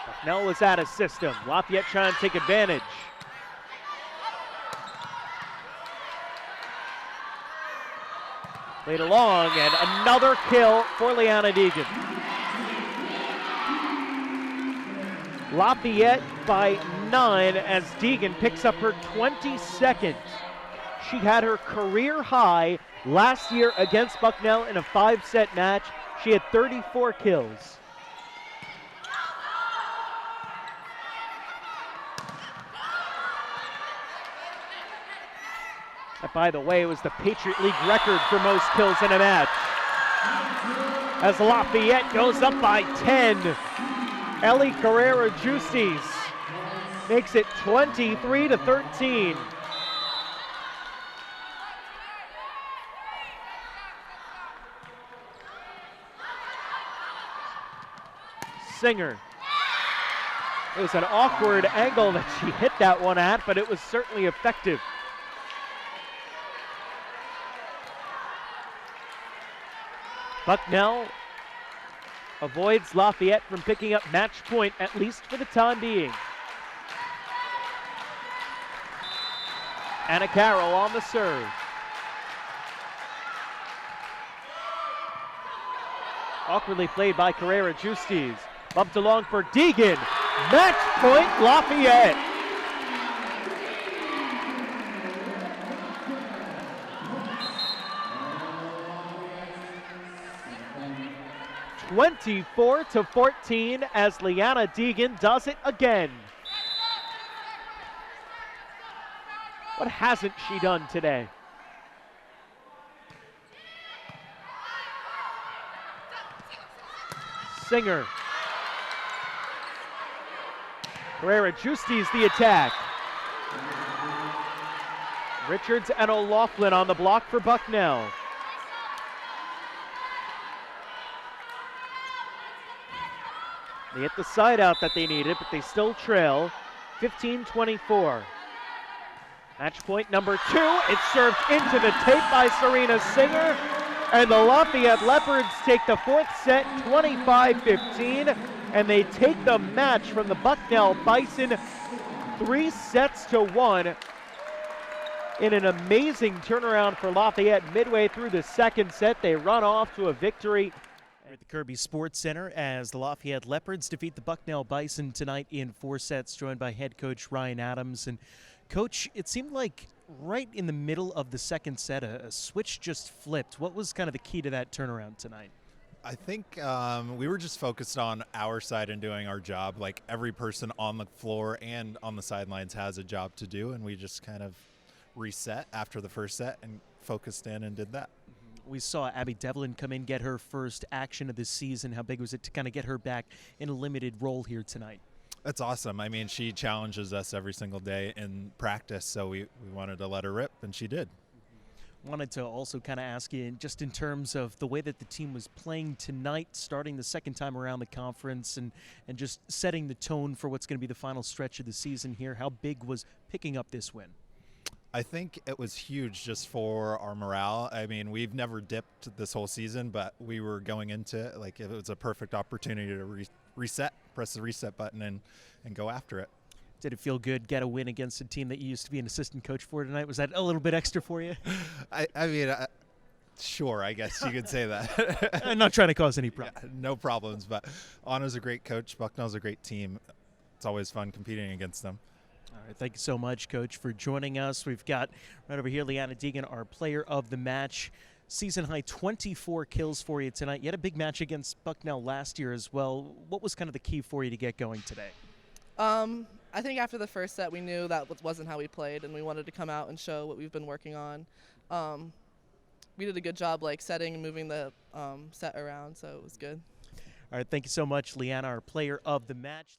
Bucknell was out of system. Lafayette trying to take advantage. Played along, and another kill for Liana Deegan. Lafayette by 9 as Deegan picks up her 22nd. She had her career high last year against Bucknell in a 5-set match. She had 34 kills. That, by the way, was the Patriot League record for most kills in a match. As Lafayette goes up by 10, Ellie Carrera-Justis makes it 23-13. Singer. It was an awkward angle that she hit that one at, but it was certainly effective. Bucknell avoids Lafayette from picking up match point, at least for the time being. Anna Carroll on the serve. Awkwardly played by Carrera-Justis. Bumped along for Deegan. Match point Lafayette. (24-14) as Liana Deegan does it again. What hasn't she done today? Singer. Carrera-Justis the attack. Richards and O'Loughlin on the block for Bucknell. They hit the side out that they needed, but they still trail 15-24. Match point number 2. It's served into the tape by Serena Singer. And the Lafayette Leopards take the 4th set 25-15. And they take the match from the Bucknell Bison 3-1 in an amazing turnaround for Lafayette. Midway through the 2nd set, they run off to a victory. At the Kirby Sports Center as the Lafayette Leopards defeat the Bucknell Bison tonight in 4 sets, joined by head coach Ryan Adams. And coach, it seemed like right in the middle of the 2nd set, a switch just flipped. What was kind of the key to that turnaround tonight? I think we were just focused on our side and doing our job. Like every person on the floor and on the sidelines has a job to do, and we just kind of reset after the 1st set and focused in and did that. We saw Abby Devlin come in, get her first action of the season. How big was it to kind of get her back in a limited role here tonight? That's awesome. I mean, she challenges us every single day in practice, so we wanted to let her rip, and she did. Wanted to also kind of ask you, just in terms of the way that the team was playing tonight, starting the 2nd time around the conference and just setting the tone for what's going to be the final stretch of the season here, how big was picking up this win? I think it was huge just for our morale. I mean, we've never dipped this whole season, but we were going into it like it was a perfect opportunity to reset, press the reset button and go after it. Did it feel good, get a win against a team that you used to be an assistant coach for tonight? Was that a little bit extra for you? I mean, sure, I guess you could say that. I'm not trying to cause any problems. Yeah, no problems, but Anna's a great coach. Bucknell's a great team. It's always fun competing against them. All right, thank you so much, Coach, for joining us. We've got right over here Leanna Deegan, our player of the match. Season high 24 kills for you tonight. You had a big match against Bucknell last year as well. What was kind of the key for you to get going today? I think after the first set we knew that wasn't how we played, and we wanted to come out and show what we've been working on. We did a good job setting and moving the set around, so it was good. All right, thank you so much, Leanna, our player of the match.